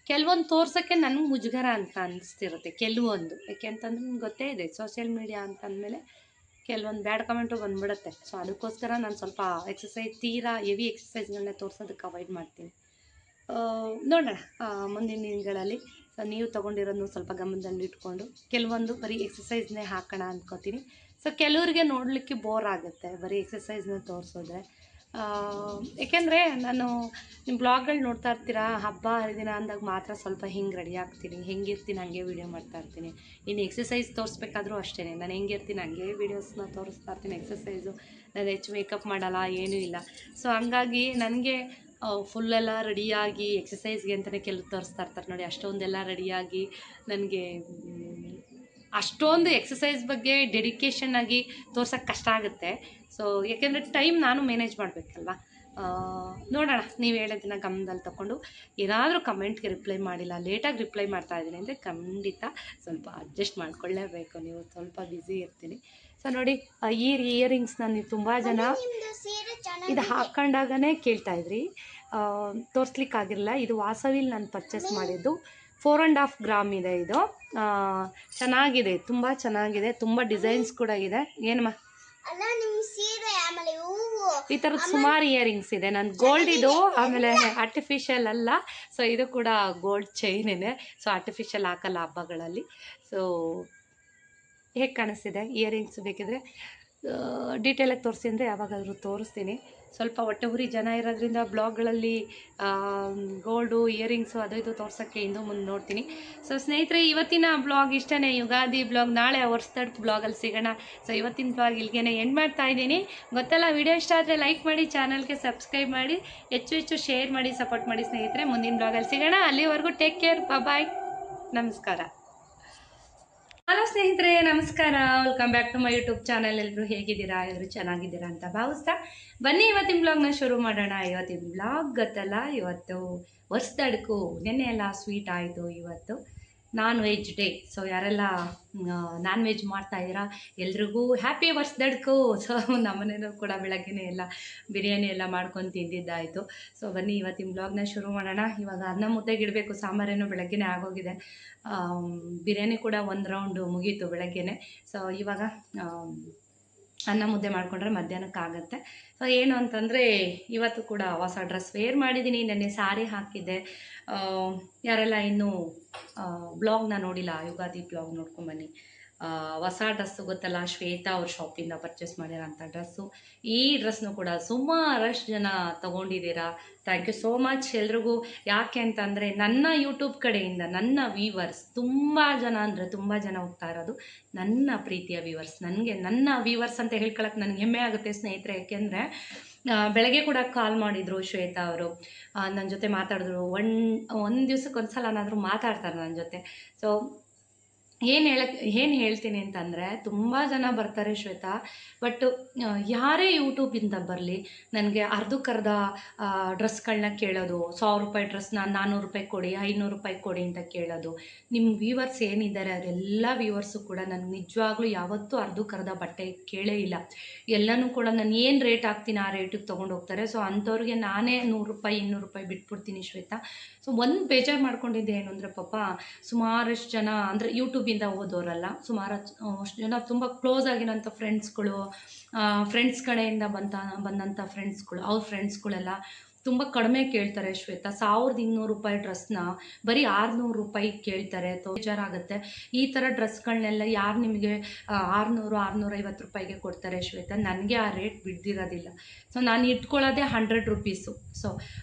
ಕೆಲವೊಂದು ತೋರ್ಸೋಕ್ಕೆ ನನಗೆ ಮುಜುಗರ ಅಂತ ಅನಿಸ್ತಿರುತ್ತೆ ಕೆಲವೊಂದು. ಯಾಕೆ ಅಂತಂದ್ರೆ ನನಗೆ ಗೊತ್ತೇ ಇದೆ, ಸೋಷಿಯಲ್ ಮೀಡಿಯಾ ಅಂತಂದಮೇಲೆ ಕೆಲವೊಂದು ಬ್ಯಾಡ್ ಕಮೆಂಟು ಬಂದ್ಬಿಡುತ್ತೆ. ಸೊ ಅದಕ್ಕೋಸ್ಕರ ನಾನು ಸ್ವಲ್ಪ ತೀರಾ ಹೆವಿ ಎಕ್ಸಸೈಸ್ಗಳನ್ನ ತೋರಿಸೋದಕ್ಕೆ ಅವಾಯ್ಡ್ ಮಾಡ್ತೀನಿ. ನೋಡೋಣ ಮುಂದಿನ ದಿನಗಳಲ್ಲಿ. ಸೊ ನೀವು ತೊಗೊಂಡಿರೋದನ್ನು ಸ್ವಲ್ಪ ಗಮನದಲ್ಲಿ ಇಟ್ಕೊಂಡು ಕೆಲವೊಂದು ಬರೀ ಎಕ್ಸಸೈಸ್ನೇ ಹಾಕೋಣ ಅಂದ್ಕೋತೀನಿ. ಸೊ ಕೆಲವರಿಗೆ ನೋಡಲಿಕ್ಕೆ ಬೋರ್ ಆಗುತ್ತೆ ಬರೀ ಎಕ್ಸಸೈಸ್ನ ತೋರಿಸೋದ್ರೆ. ಏಕೆಂದರೆ ನಾನು ನಿಮ್ಮ ಬ್ಲಾಗ್ಗಳು ನೋಡ್ತಾ ಇರ್ತೀರಾ, ಹಬ್ಬ ಹರಿದಿನ ಅಂದಾಗ ಮಾತ್ರ ಸ್ವಲ್ಪ ಹಿಂಗೆ ರೆಡಿ ಆಗ್ತೀನಿ, ಹೆಂಗಿರ್ತೀನಿ ಹಂಗೆ ವೀಡಿಯೋ ಮಾಡ್ತಾಯಿರ್ತೀನಿ. ಇನ್ನು ಎಕ್ಸಸೈಸ್ ತೋರಿಸ್ಬೇಕಾದ್ರೂ ಅಷ್ಟೇ, ನಾನು ಹೆಂಗಿರ್ತೀನಿ ಹಂಗೆ ವೀಡಿಯೋಸ್ನ ತೋರಿಸ್ತಾ ಇರ್ತೀನಿ. ಎಕ್ಸಸೈಸು ನಾನು ಹೆಚ್ಚು ಮೇಕಪ್ ಮಾಡಲ್ಲ, ಏನೂ ಇಲ್ಲ. ಸೊ ಹಂಗಾಗಿ ನನಗೆ ಫುಲ್ಲೆಲ್ಲ ರೆಡಿಯಾಗಿ ಎಕ್ಸಸೈಸ್ಗೆ ಅಂತಲೇ ಕೆಲವು ತೋರಿಸ್ತಾ ಇರ್ತಾರೆ ನೋಡಿ, ಅಷ್ಟೊಂದೆಲ್ಲ ರೆಡಿಯಾಗಿ ನನಗೆ ಅಷ್ಟೊಂದು ಎಕ್ಸಸೈಸ್ ಬಗ್ಗೆ ಡೆಡಿಕೇಶನ್ ಆಗಿ ತೋರ್ಸೋಕ್ಕೆ ಕಷ್ಟ ಆಗುತ್ತೆ. ಸೊ ಯಾಕೆಂದರೆ ಟೈಮ್ ನಾನು ಮ್ಯಾನೇಜ್ ಮಾಡಬೇಕಲ್ವ. ನೋಡೋಣ, ನೀವು ಹೇಳೋದನ್ನ ಗಮನದಲ್ಲಿ ತಗೊಂಡು ಏನಾದರೂ ಕಮೆಂಟ್ಗೆ ರಿಪ್ಲೈ ಮಾಡಿಲ್ಲ, ಲೇಟಾಗಿ ರಿಪ್ಲೈ ಮಾಡ್ತಾ ಇದ್ದೀನಿ ಅಂದರೆ ಖಂಡಿತ ಸ್ವಲ್ಪ ಅಡ್ಜಸ್ಟ್ ಮಾಡ್ಕೊಳ್ಳೇಬೇಕು, ನೀವು ಸ್ವಲ್ಪ ಬ್ಯುಸಿ ಇರ್ತೀನಿ. ಸೊ ನೋಡಿ, ಈ ಇಯರಿಂಗ್ಸ್ನ ನೀವು ತುಂಬ ಜನ ಇದು ಹಾಕ್ಕೊಂಡಾಗನೇ ಕೇಳ್ತಾಯಿದ್ರಿ, ತೋರಿಸ್ಲಿಕ್ಕಾಗಿರಲಿಲ್ಲ. ಇದು ವಾಸವಿಲ್ ನಾನು ಪರ್ಚೇಸ್ ಮಾಡಿದ್ದು, 4.5 ಗ್ರಾಮ್ ಇದೆ ಇದು. ಚೆನ್ನಾಗಿದೆ, ತುಂಬ ಚೆನ್ನಾಗಿದೆ, ತುಂಬ ಡಿಸೈನ್ಸ್ ಕೂಡ ಇದೆ. ಏನಮ್ಮ ಈ ಥರದ್ದು ಸುಮಾರು ಇಯರಿಂಗ್ಸ್ ಇದೆ. ನನ್ನ ಗೋಲ್ಡ್ ಇದು, ಆಮೇಲೆ ಆರ್ಟಿಫಿಷಿಯಲ್ ಅಲ್ಲ. ಸೊ ಇದು ಕೂಡ ಗೋಲ್ಡ್ ಚೈನೇನೆ. ಸೊ ಆರ್ಟಿಫಿಷಿಯಲ್ ಹಾಕಲ್ಲ ಹಬ್ಬಗಳಲ್ಲಿ. ಸೊ ಹೇಗೆ ಕಾಣಿಸ್ತಿದೆ ಇಯರಿಂಗ್ಸ್? ಬೇಕಿದ್ರೆ ಡೀಟೇಲಾಗಿ ತೋರಿಸಿ ಅಂದರೆ ಯಾವಾಗಾದರೂ ತೋರಿಸ್ತೀನಿ. ಸ್ವಲ್ಪ ಹೊಟ್ಟೆ ಉರಿ ಜನ ಇರೋದ್ರಿಂದ ಬ್ಲಾಗ್ಗಳಲ್ಲಿ ಗೋಲ್ಡು ಇಯರಿಂಗ್ಸು ಅದು ಇದು ತೋರ್ಸೋಕ್ಕೆ ಹಿಂದೆ ಮುಂದೆ ನೋಡ್ತೀನಿ. ಸೊ ಸ್ನೇಹಿತರೆ, ಇವತ್ತಿನ ಬ್ಲಾಗ್ ಇಷ್ಟೇ, ಯುಗಾದಿ ಬ್ಲಾಗ್. ನಾಳೆ ವರ್ಷದಡ್ ಬ್ಲಾಗಲ್ಲಿ ಸಿಗೋಣ. ಸೊ ಇವತ್ತಿನ ಬ್ಲಾಗ್ ಇಲ್ಲಿಗೆ ಎಂಡ್ ಮಾಡ್ತಾ ಇದ್ದೀನಿ. ಗೊತ್ತಲ್ಲ, ವಿಡಿಯೋ ಇಷ್ಟ ಆದರೆ ಲೈಕ್ ಮಾಡಿ, ಚಾನಲ್ಗೆ ಸಬ್ಸ್ಕ್ರೈಬ್ ಮಾಡಿ, ಹೆಚ್ಚು ಶೇರ್ ಮಾಡಿ, ಸಪೋರ್ಟ್ ಮಾಡಿ ಸ್ನೇಹಿತರೆ. ಮುಂದಿನ ಬ್ಲಾಗಲ್ಲಿ ಸಿಗೋಣ. ಅಲ್ಲಿವರೆಗೂ ಟೇಕ್ ಕೇರ್, ಬಾಯ್, ನಮಸ್ಕಾರ. ಹಲೋ ಸ್ನೇಹಿತರೆ, ನಮಸ್ಕಾರ. Welcome back to my YouTube channel. ಎಲ್ಲರೂ ಹೇಗಿದ್ದೀರಾ? ಎಲ್ಲರೂ ಚೆನ್ನಾಗಿದ್ದೀರಾ ಅಂತ ಭಾವಿಸ್ತಾ ಬನ್ನಿ ಇವತ್ತಿನ ಬ್ಲಾಗ್ನ ಶುರು ಮಾಡೋಣ. ಇವತ್ತಿನ ಬ್ಲಾಗ್ ಗೊತ್ತಲ್ಲ, ಇವತ್ತು ವರ್ಷದಡ್ಕು. ನೆನ್ನೆ ಎಲ್ಲ ಸ್ವೀಟ್ ಆಯಿತು, ಇವತ್ತು ನಾನ್ ವೆಜ್ ಡೇ. ಸೊ ಯಾರೆಲ್ಲ ನಾನ್ ವೆಜ್ ಮಾಡ್ತಾಯಿದ್ದೀರಾ ಎಲ್ರಿಗೂ ಹ್ಯಾಪಿ ವರ್ಷದಡ್ಕು. ಸೊ ನಮ್ಮನೇಲೂ ಕೂಡ ಬೆಳಗ್ಗೆನೇ ಎಲ್ಲ ಬಿರಿಯಾನಿ ಎಲ್ಲ ಮಾಡ್ಕೊಂಡು ತಿಂದಿದ್ದಾಯಿತು. ಸೊ ಬನ್ನಿ ಇವತ್ತಿನ ಬ್ಲಾಗ್ನ ಶುರು ಮಾಡೋಣ. ಇವಾಗ ಅನ್ನ ಮುದ್ದೆಗೆ ಇಡಬೇಕು, ಸಾಂಬಾರೇನೋ ಬೆಳಗ್ಗೆನೇ ಆಗೋಗಿದೆ. ಬಿರಿಯಾನಿ ಕೂಡ ಒಂದು ರೌಂಡು ಮುಗೀತು ಬೆಳಗ್ಗೆನೆ. ಸೊ ಇವಾಗ ಅನ್ನ ಮುದ್ದೆ ಮಾಡಿಕೊಂಡ್ರೆ ಮಧ್ಯಾಹ್ನಕ್ಕಾಗತ್ತೆ. ಸೊ ಏನು ಅಂತಂದರೆ, ಇವತ್ತು ಕೂಡ ಹೊಸ ಡ್ರೆಸ್ ವೇರ್ ಮಾಡಿದ್ದೀನಿ. ನೆನ್ನೆ ಸಾರಿ ಹಾಕಿದ್ದೆ. ಯಾರೆಲ್ಲ ಇನ್ನೂ ಬ್ಲಾಗ್ನ ನೋಡಿಲ್ಲ, ಯುಗಾದಿ ಬ್ಲಾಗ್ ನೋಡ್ಕೊಂಬನ್ನಿ. ಹೊಸ ಡ್ರೆಸ್ಸು ಗೊತ್ತಲ್ಲ, ಶ್ವೇತಾ ಅವ್ರ ಶಾಪಿಂದ ಪರ್ಚೇಸ್ ಮಾಡಿರೋಂಥ ಡ್ರೆಸ್ಸು. ಈ ಡ್ರೆಸ್ನು ಕೂಡ ಸುಮಾರಷ್ಟು ಜನ ತೊಗೊಂಡಿದ್ದೀರಾ. ಥ್ಯಾಂಕ್ ಯು ಸೋ ಮಚ್ ಎಲ್ರಿಗೂ. ಯಾಕೆ ಅಂತಂದರೆ, ನನ್ನ ಯೂಟ್ಯೂಬ್ ಕಡೆಯಿಂದ ನನ್ನ ವ್ಯೂವರ್ಸ್ ತುಂಬ ಜನ, ಅಂದರೆ ತುಂಬ ಜನ ಹೋಗ್ತಾ ಇರೋದು ನನ್ನ ಪ್ರೀತಿಯ ವ್ಯೂವರ್ಸ್. ನನ್ನ ವ್ಯೂವರ್ಸ್ ಅಂತ ಹೇಳ್ಕೊಳಕ್ಕೆ ನನಗೆ ಹೆಮ್ಮೆ ಆಗುತ್ತೆ ಸ್ನೇಹಿತರೆ. ಯಾಕೆಂದರೆ ಬೆಳಗ್ಗೆ ಕೂಡ ಕಾಲ್ ಮಾಡಿದರು ಶ್ವೇತಾ ಅವರು, ನನ್ನ ಜೊತೆ ಮಾತಾಡಿದ್ರು. ಒಂದು ದಿವ್ಸಕ್ಕೆ ಒಂದು ಸಲನಾದರೂ ಮಾತಾಡ್ತಾರೆ ನನ್ನ ಜೊತೆ. ಸೊ ಏನು ಹೇಳ್ತೀನಿ ಅಂತಂದರೆ, ತುಂಬ ಜನ ಬರ್ತಾರೆ ಶ್ವೇತಾ, ಬಟ್ ಯಾರೇ ಯೂಟ್ಯೂಬಿಂದ ಬರಲಿ ನನಗೆ ಅರ್ಧಕ್ಕರ್ಧ ಡ್ರೆಸ್ಗಳನ್ನ ಕೇಳೋದು. 1,000 ರೂಪಾಯಿ ಡ್ರೆಸ್ನ 400 ರೂಪಾಯಿ ಕೊಡಿ, 500 ರೂಪಾಯಿ ಕೊಡಿ ಅಂತ ಕೇಳೋದು. ನಿಮ್ಮ ವ್ಯೂವರ್ಸ್ ಏನಿದ್ದಾರೆ ಅವರೆಲ್ಲ ವ್ಯೂವರ್ಸು ಕೂಡ ನನಗೆ ನಿಜವಾಗ್ಲೂ ಯಾವತ್ತೂ ಅರ್ಧಕ್ಕರ್ಧ ಬಟ್ಟೆ ಕೇಳೇ ಇಲ್ಲ. ಎಲ್ಲನೂ ಕೂಡ ನಾನು ಏನು ರೇಟ್ ಹಾಕ್ತೀನಿ ಆ ರೇಟಿಗೆ ತೊಗೊಂಡು ಹೋಗ್ತಾರೆ. ಸೊ ಅಂಥವ್ರಿಗೆ ನಾನೇ 100 ರೂಪಾಯಿ 200 ರೂಪಾಯಿ ಬಿಟ್ಬಿಡ್ತೀನಿ ಶ್ವೇತಾ. ಸೊ ಒಂದು ಬೇಜಾರು ಮಾಡ್ಕೊಂಡಿದ್ದೆ ಏನು ಅಂದರೆ, ಪಾಪ ಸುಮಾರಷ್ಟು ಜನ, ಅಂದರೆ ಯೂಟ್ಯೂಬಿಂದ ಓದೋರಲ್ಲ, ಅಷ್ಟು ಜನ ತುಂಬ ಕ್ಲೋಸ್ ಆಗಿರೋಂಥ ಫ್ರೆಂಡ್ಸ್ ಕಡೆಯಿಂದ ಬಂದಂಥ ಫ್ರೆಂಡ್ಸ್ಗಳು, ಅವ್ರ ಫ್ರೆಂಡ್ಸ್ಗಳೆಲ್ಲ ತುಂಬ ಕಡಿಮೆ ಕೇಳ್ತಾರೆ ಶ್ವೇತಾ. 1,200 ರೂಪಾಯಿ ಡ್ರೆಸ್ನ ಬರೀ 600 ರೂಪಾಯಿ ಕೇಳ್ತಾರೆ. ಬೇಜಾರಾಗುತ್ತೆ. ಈ ಥರ ಡ್ರೆಸ್ಗಳನ್ನೆಲ್ಲ ಯಾರು ನಿಮಗೆ 600, 650 ರೂಪಾಯಿಗೆ ಕೊಡ್ತಾರೆ ಶ್ವೇತಾ? ನನಗೆ ಆ ರೇಟ್ ಬಿಡ್ದಿರೋದಿಲ್ಲ. ಸೊ ನಾನು ಇಟ್ಕೊಳ್ಳೋದೇ 100 ರುಪೀಸು. ಸೊ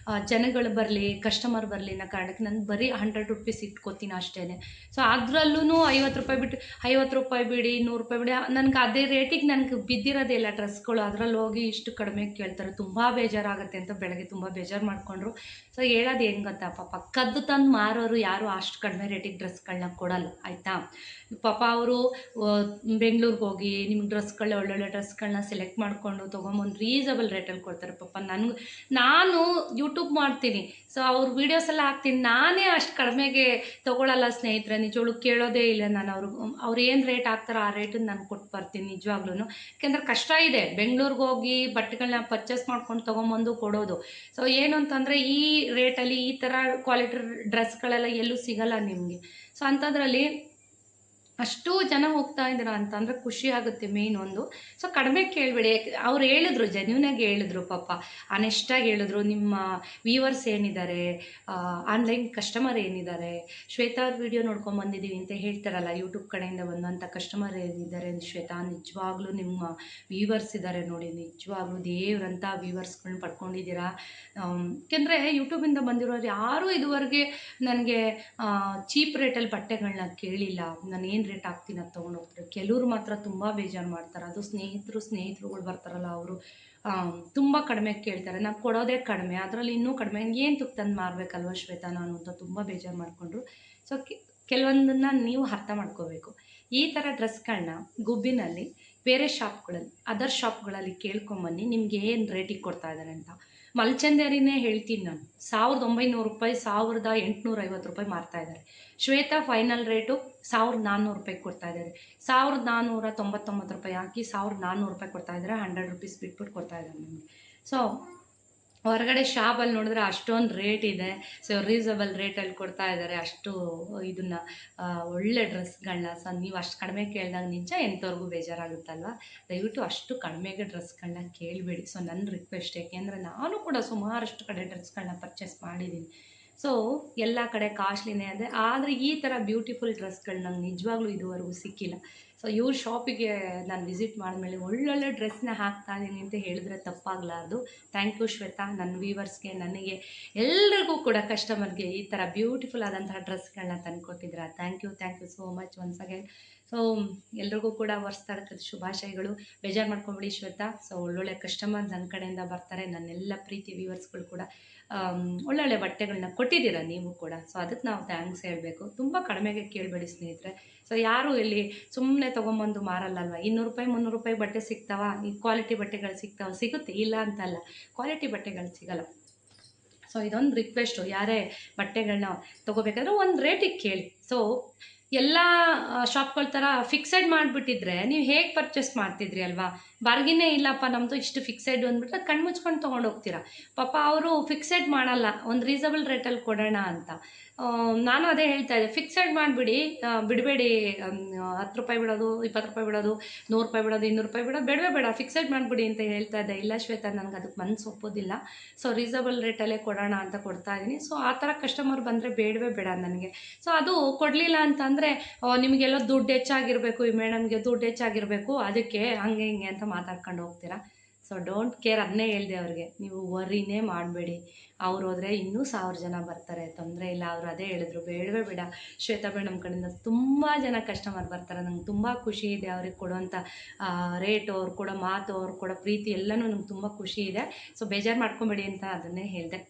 ಜನಗಳು ಬರಲಿ, ಕಸ್ಟಮರ್ ಬರಲಿ ಅನ್ನೋ ಕಾರಣಕ್ಕೆ ನಾನು ಬರೀ 100 ರುಪೀಸ್ ಇಟ್ಕೋತೀನಿ ಅಷ್ಟೇ. ಸೊ ಅದರಲ್ಲೂ 50 ರೂಪಾಯಿ ಬಿಟ್ಟು 50 ರೂಪಾಯಿ ಬಿಡಿ, 100 ರೂಪಾಯಿ ಬಿಡಿ, ನನಗೆ ಅದೇ ರೇಟಿಗೆ ನನಗೆ ಬಿದ್ದಿರೋದೇ ಇಲ್ಲ ಡ್ರೆಸ್ಗಳು. ಅದರಲ್ಲಿ ಹೋಗಿ ಇಷ್ಟು ಕಡಿಮೆ ಕೇಳ್ತಾರೆ. ತುಂಬ ಬೇಜಾರಾಗುತ್ತೆ ಅಂತ ಬೆಳಗ್ಗೆ ತುಂಬ ಬೇಜಾರು ಮಾಡಿಕೊಂಡ್ರು. ಸೊ ಹೇಳೋದು ಏನು ಗೊತ್ತಾ, ಪಾಪ ಕದ್ದು ತಂದು ಮಾರೋರು ಯಾರು ಅಷ್ಟು ಕಡಿಮೆ ರೇಟಿಗೆ ಡ್ರೆಸ್ಗಳನ್ನ ಕೊಡಲ್ಲ, ಆಯಿತಾ? ಪಾಪ ಅವರು ಬೆಂಗಳೂರಿಗೆ ಹೋಗಿ ನಿಮ್ಗೆ ಡ್ರೆಸ್ಗಳನ್ನ, ಒಳ್ಳೊಳ್ಳೆ ಡ್ರೆಸ್ಗಳನ್ನ ಸೆಲೆಕ್ಟ್ ಮಾಡಿಕೊಂಡು ತೊಗೊಂಬಂದು ರೀಸನಬಲ್ ರೇಟಲ್ಲಿ ಕೊಡ್ತಾರೆ. ಪಾಪ ನಾನು ಯೂಟ್ಯೂಬ್ ಮಾಡ್ತೀನಿ, ಸೊ ಅವ್ರ ವೀಡಿಯೋಸ್ ಎಲ್ಲ ಹಾಕ್ತೀನಿ. ನಾನೇ ಅಷ್ಟು ಕಡಿಮೆಗೆ ತೊಗೊಳ್ಳಲ್ಲ ಸ್ನೇಹಿತರೆ, ನಿಜವಾಗ್ಲೂ ಕೇಳೋದೇ ಇಲ್ಲ ನಾನು. ಅವ್ರು ಏನು ರೇಟ್ ಹಾಕ್ತಾರೋ ಆ ರೇಟನ್ನು ನಾನು ಕೊಟ್ಟು ಬರ್ತೀನಿ ನಿಜವಾಗ್ಲೂ. ಯಾಕೆಂದರೆ ಕಷ್ಟ ಇದೆ ಬೆಂಗಳೂರಿಗೆ ಹೋಗಿ ಬಟ್ಟೆಗಳನ್ನ ಪರ್ಚೇಸ್ ಮಾಡ್ಕೊಂಡು ತೊಗೊಂಬಂದು ಕೊಡೋದು. ಸೊ ಏನು ಅಂತಂದರೆ, ಈ ರೇಟಲ್ಲಿ ಈ ಥರ ಕ್ವಾಲಿಟಿ ಡ್ರೆಸ್ಗಳೆಲ್ಲ ಎಲ್ಲೂ ಸಿಗಲ್ಲ ನಿಮಗೆ. ಸೊ ಅಂಥದ್ರಲ್ಲಿ ಅಷ್ಟು ಜನ ಹೋಗ್ತಾ ಇದ್ದೀರಾ ಅಂತಂದರೆ ಖುಷಿ ಆಗುತ್ತೆ ಮೇನ್ ಒಂದು. ಸೊ ಕಡಿಮೆ ಕೇಳಬೇಡಿ. ಅವ್ರು ಹೇಳಿದ್ರು, ಜೆನ್ಯೂನಾಗಿ ಹೇಳಿದ್ರು, ಪಾಪ ಆನೆಸ್ಟಾಗಿ ಹೇಳಿದ್ರು. ನಿಮ್ಮ ವ್ಯೂವರ್ಸ್ ಏನಿದ್ದಾರೆ, ಆನ್ಲೈನ್ ಕಸ್ಟಮರ್ ಏನಿದ್ದಾರೆ, ಶ್ವೇತಾ ಅವ್ರ ವೀಡಿಯೋ ನೋಡ್ಕೊಂಬಂದಿದ್ದೀವಿ ಅಂತ ಹೇಳ್ತಾರಲ್ಲ, ಯೂಟ್ಯೂಬ್ ಕಡೆಯಿಂದ ಬಂದಂಥ ಕಸ್ಟಮರ್ ಏನಿದ್ದಾರೆ, ಶ್ವೇತಾ ನಿಜವಾಗ್ಲೂ ನಿಮ್ಮ ವ್ಯೂವರ್ಸ್ ಇದ್ದಾರೆ ನೋಡಿ, ನಿಜವಾಗ್ಲೂ ದೇವ್ರಂಥ ವ್ಯೂವರ್ಸ್ಗಳನ್ನ ಪಡ್ಕೊಂಡಿದ್ದೀರಾ. ಯಾಕೆಂದರೆ ಯೂಟ್ಯೂಬಿಂದ ಬಂದಿರೋರು ಯಾರೂ ಇದುವರೆಗೆ ನನಗೆ ಚೀಪ್ ರೇಟಲ್ಲಿ ಬಟ್ಟೆಗಳನ್ನ ಕೇಳಿಲ್ಲ. ನಾನು ಏನು ರೇಟ್ ಹಾಕ್ತೀನಿ ಅದು ತೊಗೊಂಡು ಹೋಗ್ತಾರೆ. ಕೆಲವರು ಮಾತ್ರ ತುಂಬ ಬೇಜಾರು ಮಾಡ್ತಾರೆ. ಅದು ಸ್ನೇಹಿತರುಗಳು ಬರ್ತಾರಲ್ಲ ಅವರು ತುಂಬ ಕಡಿಮೆ ಕೇಳ್ತಾರೆ. ನಾವು ಕೊಡೋದೇ ಕಡಿಮೆ, ಅದರಲ್ಲಿ ಇನ್ನೂ ಕಡಿಮೆ ಏನು ತುಪ್ಪ ತಂದು ಮಾರಬೇಕಲ್ವ ಶ್ವೇತಾ ನಾನು ಅಂತ ತುಂಬ ಬೇಜಾರು ಮಾಡಿಕೊಂಡ್ರು. ಸೊ ಕೆಲವೊಂದನ್ನು ನೀವು ಅರ್ಥ ಮಾಡ್ಕೋಬೇಕು. ಈ ಥರ ಡ್ರೆಸ್ಗಳನ್ನ ಗುಬ್ಬಿನಲ್ಲಿ ಬೇರೆ ಶಾಪ್ಗಳಲ್ಲಿ, ಅದರ್ ಶಾಪ್ಗಳಲ್ಲಿ ಕೇಳ್ಕೊಂಬನ್ನಿ ನಿಮ್ಗೆ ಏನು ರೇಟಿಗೆ ಕೊಡ್ತಾ ಇದ್ದಾರೆ ಅಂತ. ಮಲ್ಚಂದೇರಿನೇ ಹೇಳ್ತೀನಿ ನಾನು, 1900 ರೂಪಾಯಿ, 1850 ರೂಪಾಯಿ ಮಾರ್ತಾ ಇದ್ದಾರೆ. ಶ್ವೇತಾ ಫೈನಲ್ ರೇಟು 1400 ರೂಪಾಯಿಗೆ ಕೊಡ್ತಾ ಇದ್ದಾರೆ. 1499 ರೂಪಾಯಿ ಹಾಕಿ 1400 ರೂಪಾಯಿ ಕೊಡ್ತಾ ಇದ್ದಾರೆ. 100 ರೂಪೀಸ್ ಬಿಟ್ಬಿಟ್ಟು ಕೊಡ್ತಾ ಇದ್ದಾರೆ ನಮಗೆ. ಸೊ ಹೊರಗಡೆ ಶಾಪಲ್ಲಿ ನೋಡಿದ್ರೆ ಅಷ್ಟೊಂದು ರೇಟ್ ಇದೆ. ಸೊ ರೀಸನಬಲ್ ರೇಟಲ್ಲಿ ಕೊಡ್ತಾ ಇದ್ದಾರೆ ಅಷ್ಟು ಇದನ್ನು ಒಳ್ಳೆ ಡ್ರೆಸ್ಗಳನ್ನ. ಸೊ ನೀವು ಅಷ್ಟು ಕಡಿಮೆ ಕೇಳಿದಾಗ ನಿಜ ಎಂಥವ್ರಿಗೂ ಬೇಜಾರಾಗುತ್ತಲ್ವ. ದಯವಿಟ್ಟು ಅಷ್ಟು ಕಡಿಮೆಗೆ ಡ್ರೆಸ್ಗಳನ್ನ ಕೇಳಬೇಡಿ. ಸೊ ನನ್ನ ರಿಕ್ವೆಸ್ಟ್, ಏಕೆಂದರೆ ನಾನು ಕೂಡ ಸುಮಾರಷ್ಟು ಕಡೆ ಡ್ರೆಸ್ಗಳನ್ನ ಪರ್ಚೇಸ್ ಮಾಡಿದ್ದೀನಿ. ಸೊ ಎಲ್ಲ ಕಡೆ ಕಾಸ್ಟ್ಲಿನೇ ಇದೆ, ಆದರೆ ಈ ಥರ ಬ್ಯೂಟಿಫುಲ್ ಡ್ರೆಸ್ಗಳು ನಂಗೆ ನಿಜವಾಗ್ಲೂ ಇದುವರೆಗೂ ಸಿಕ್ಕಿಲ್ಲ. ಸೊ ಇವ್ರ ಶಾಪಿಗೆ ನಾನು ವಿಸಿಟ್ ಮಾಡಿದ್ಮೇಲೆ ಒಳ್ಳೊಳ್ಳೆ ಡ್ರೆಸ್ನ ಹಾಕ್ತಾ ಇದ್ದೀನಿ ಅಂತ ಹೇಳಿದ್ರೆ ತಪ್ಪಾಗಲಾರ್ದು. ಥ್ಯಾಂಕ್ ಯು ಶ್ವೇತಾ, ನನ್ನ ವ್ಯೂವರ್ಸ್ಗೆ, ನನಗೆ ಎಲ್ರಿಗೂ ಕೂಡ ಕಸ್ಟಮರ್ಗೆ ಈ ಥರ ಬ್ಯೂಟಿಫುಲ್ ಆದಂತಹ ಡ್ರೆಸ್ಗಳನ್ನ ತಂದುಕೊಟ್ಟಿದ್ದೀರಾ. Thank you so much once again. So ಎಲ್ರಿಗೂ ಕೂಡ ವರ್ಷದ ಶುಭಾಶಯಗಳು. ಬೇಜಾರು ಮಾಡ್ಕೊಂಬಿಡಿ ಶ್ವೇತಾ. ಸೊ ಒಳ್ಳೊಳ್ಳೆ ಕಸ್ಟಮರ್ ನನ್ನ ಕಡೆಯಿಂದ ಬರ್ತಾರೆ. ನನ್ನೆಲ್ಲ ಪ್ರೀತಿ ವ್ಯೂವರ್ಸ್ಗಳು ಕೂಡ ಒಳ್ಳೊಳ್ಳೆ ಬಟ್ಟೆಗಳನ್ನ ಕೊಟ್ಟಿದ್ದೀರಾ ನೀವು ಕೂಡ. ಸೊ ಅದಕ್ಕೆ ನಾವು ಥ್ಯಾಂಕ್ಸ್ ಹೇಳಬೇಕು. ತುಂಬ ಕಡಿಮೆಗೆ ಕೇಳಬೇಡಿ ಸ್ನೇಹಿತರೆ. ಸೊ ಯಾರು ಇಲ್ಲಿ ಸುಮ್ಮನೆ ತೊಗೊಂಬಂದು ಮಾರಲ್ಲಲ್ವ. 200 ರೂಪಾಯಿ 300 ರೂಪಾಯಿ ಬಟ್ಟೆ ಸಿಗ್ತಾವ, ಈ ಕ್ವಾಲಿಟಿ ಬಟ್ಟೆಗಳು ಸಿಗ್ತಾವೆ, ಸಿಗುತ್ತೆ, ಇಲ್ಲ ಅಂತಲ್ಲ, ಕ್ವಾಲಿಟಿ ಬಟ್ಟೆಗಳು ಸಿಗಲ್ಲ. ಸೊ ಇದೊಂದು ರಿಕ್ವೆಸ್ಟು, ಯಾರೇ ಬಟ್ಟೆಗಳನ್ನ ತೊಗೋಬೇಕಾದ್ರೆ ಒಂದು ರೇಟಿಗೆ ಕೇಳಿ. ಸೊ ಎಲ್ಲ ಶಾಪ್ಗಳ ಥರ ಫಿಕ್ಸೆಡ್ ಮಾಡಿಬಿಟ್ಟಿದ್ರೆ ನೀವು ಹೇಗೆ ಪರ್ಚೇಸ್ ಮಾಡ್ತಿದ್ರಿ ಅಲ್ವಾ. ಬಾರ್ಗಿನೇ ಇಲ್ಲಪ್ಪ ನಮ್ಮದು ಇಷ್ಟು ಫಿಕ್ಸೆಡ್ ಅಂದ್ಬಿಟ್ರೆ ಕಣ್ಣು ಮುಚ್ಕೊಂಡು ತೊಗೊಂಡು ಹೋಗ್ತೀರಾ. ಪಾಪ ಅವರು ಫಿಕ್ಸೆಡ್ ಮಾಡಲ್ಲ, ಒಂದು ರೀಸನಬಲ್ ರೇಟಲ್ಲಿ ಕೊಡೋಣ ಅಂತ. ನಾನು ಅದೇ ಹೇಳ್ತಾ ಇದ್ದೆ, ಫಿಕ್ಸೆಡ್ ಮಾಡಿಬಿಡಿ, ಬಿಡಬೇಡಿ. 10 ರೂಪಾಯಿ ಬಿಡೋದು, 20 ರೂಪಾಯಿ ಬಿಡೋದು, 100 ರೂಪಾಯಿ ಬಿಡೋದು, 200 ರೂಪಾಯಿ ಬಿಡೋದು ಬೇಡ, ಫಿಕ್ಸೆಡ್ ಮಾಡಿಬಿಡಿ ಅಂತ ಹೇಳ್ತಾ ಇದ್ದೆ. ಇಲ್ಲ ಶ್ವೇತಾ, ನನಗೆ ಅದಕ್ಕೆ ಮನಸ್ಸು ಒಪ್ಪೋದಿಲ್ಲ. ಸೊ ರೀಸನಬಲ್ ರೇಟಲ್ಲೇ ಕೊಡೋಣ ಅಂತ ಕೊಡ್ತಾ ಇದ್ದೀನಿ. ಸೊ ಆ ಥರ ಕಸ್ಟಮರ್ ಬಂದರೆ ಬೇಡ ನನಗೆ. ಸೊ ಅದು ಕೊಡಲಿಲ್ಲ ಅಂತಂದರೆ ನಿಮಗೆಲ್ಲ ದುಡ್ಡು ಹೆಚ್ಚಾಗಿರಬೇಕು, ಈ ಮೇಡಮ್ಗೆ ದುಡ್ಡು ಹೆಚ್ಚಾಗಿರಬೇಕು, ಅದಕ್ಕೆ ಹಂಗೆ ಹಿಂಗೆ ಅಂತ ಮಾತಾಡ್ಕೊಂಡು ಹೋಗ್ತೀರಾ. ಸೊ ಡೋಂಟ್ ಕೇರ್, ಅದನ್ನೇ ಹೇಳಿದೆ ಅವ್ರಿಗೆ, ನೀವು ವರಿನೇ ಮಾಡಬೇಡಿ. ಅವ್ರು ಹೋದರೆ ಇನ್ನೂ 1000 ಜನ ಬರ್ತಾರೆ, ತೊಂದರೆ ಇಲ್ಲ. ಅವರು ಅದೇ ಹೇಳಿದ್ರು, ಬೇಡ ಶ್ವೇತಾ ಮೇಡಮ್ ಕಡೆಯಿಂದ ತುಂಬ ಜನ ಕಸ್ಟಮರ್ ಬರ್ತಾರೆ. ನಂಗೆ ತುಂಬ ಖುಷಿ ಇದೆ ಅವ್ರಿಗೆ ಕೊಡೋವಂಥ ರೇಟು, ಅವ್ರು ಕೊಡೋ ಮಾತು, ಅವ್ರು ಕೊಡೋ ಪ್ರೀತಿ ಎಲ್ಲನೂ ನಂಗೆ ತುಂಬ ಖುಷಿ ಇದೆ. ಸೊ ಬೇಜಾರು ಮಾಡ್ಕೊಬೇಡಿ ಅಂತ ಅದನ್ನೇ ಹೇಳಿದೆ.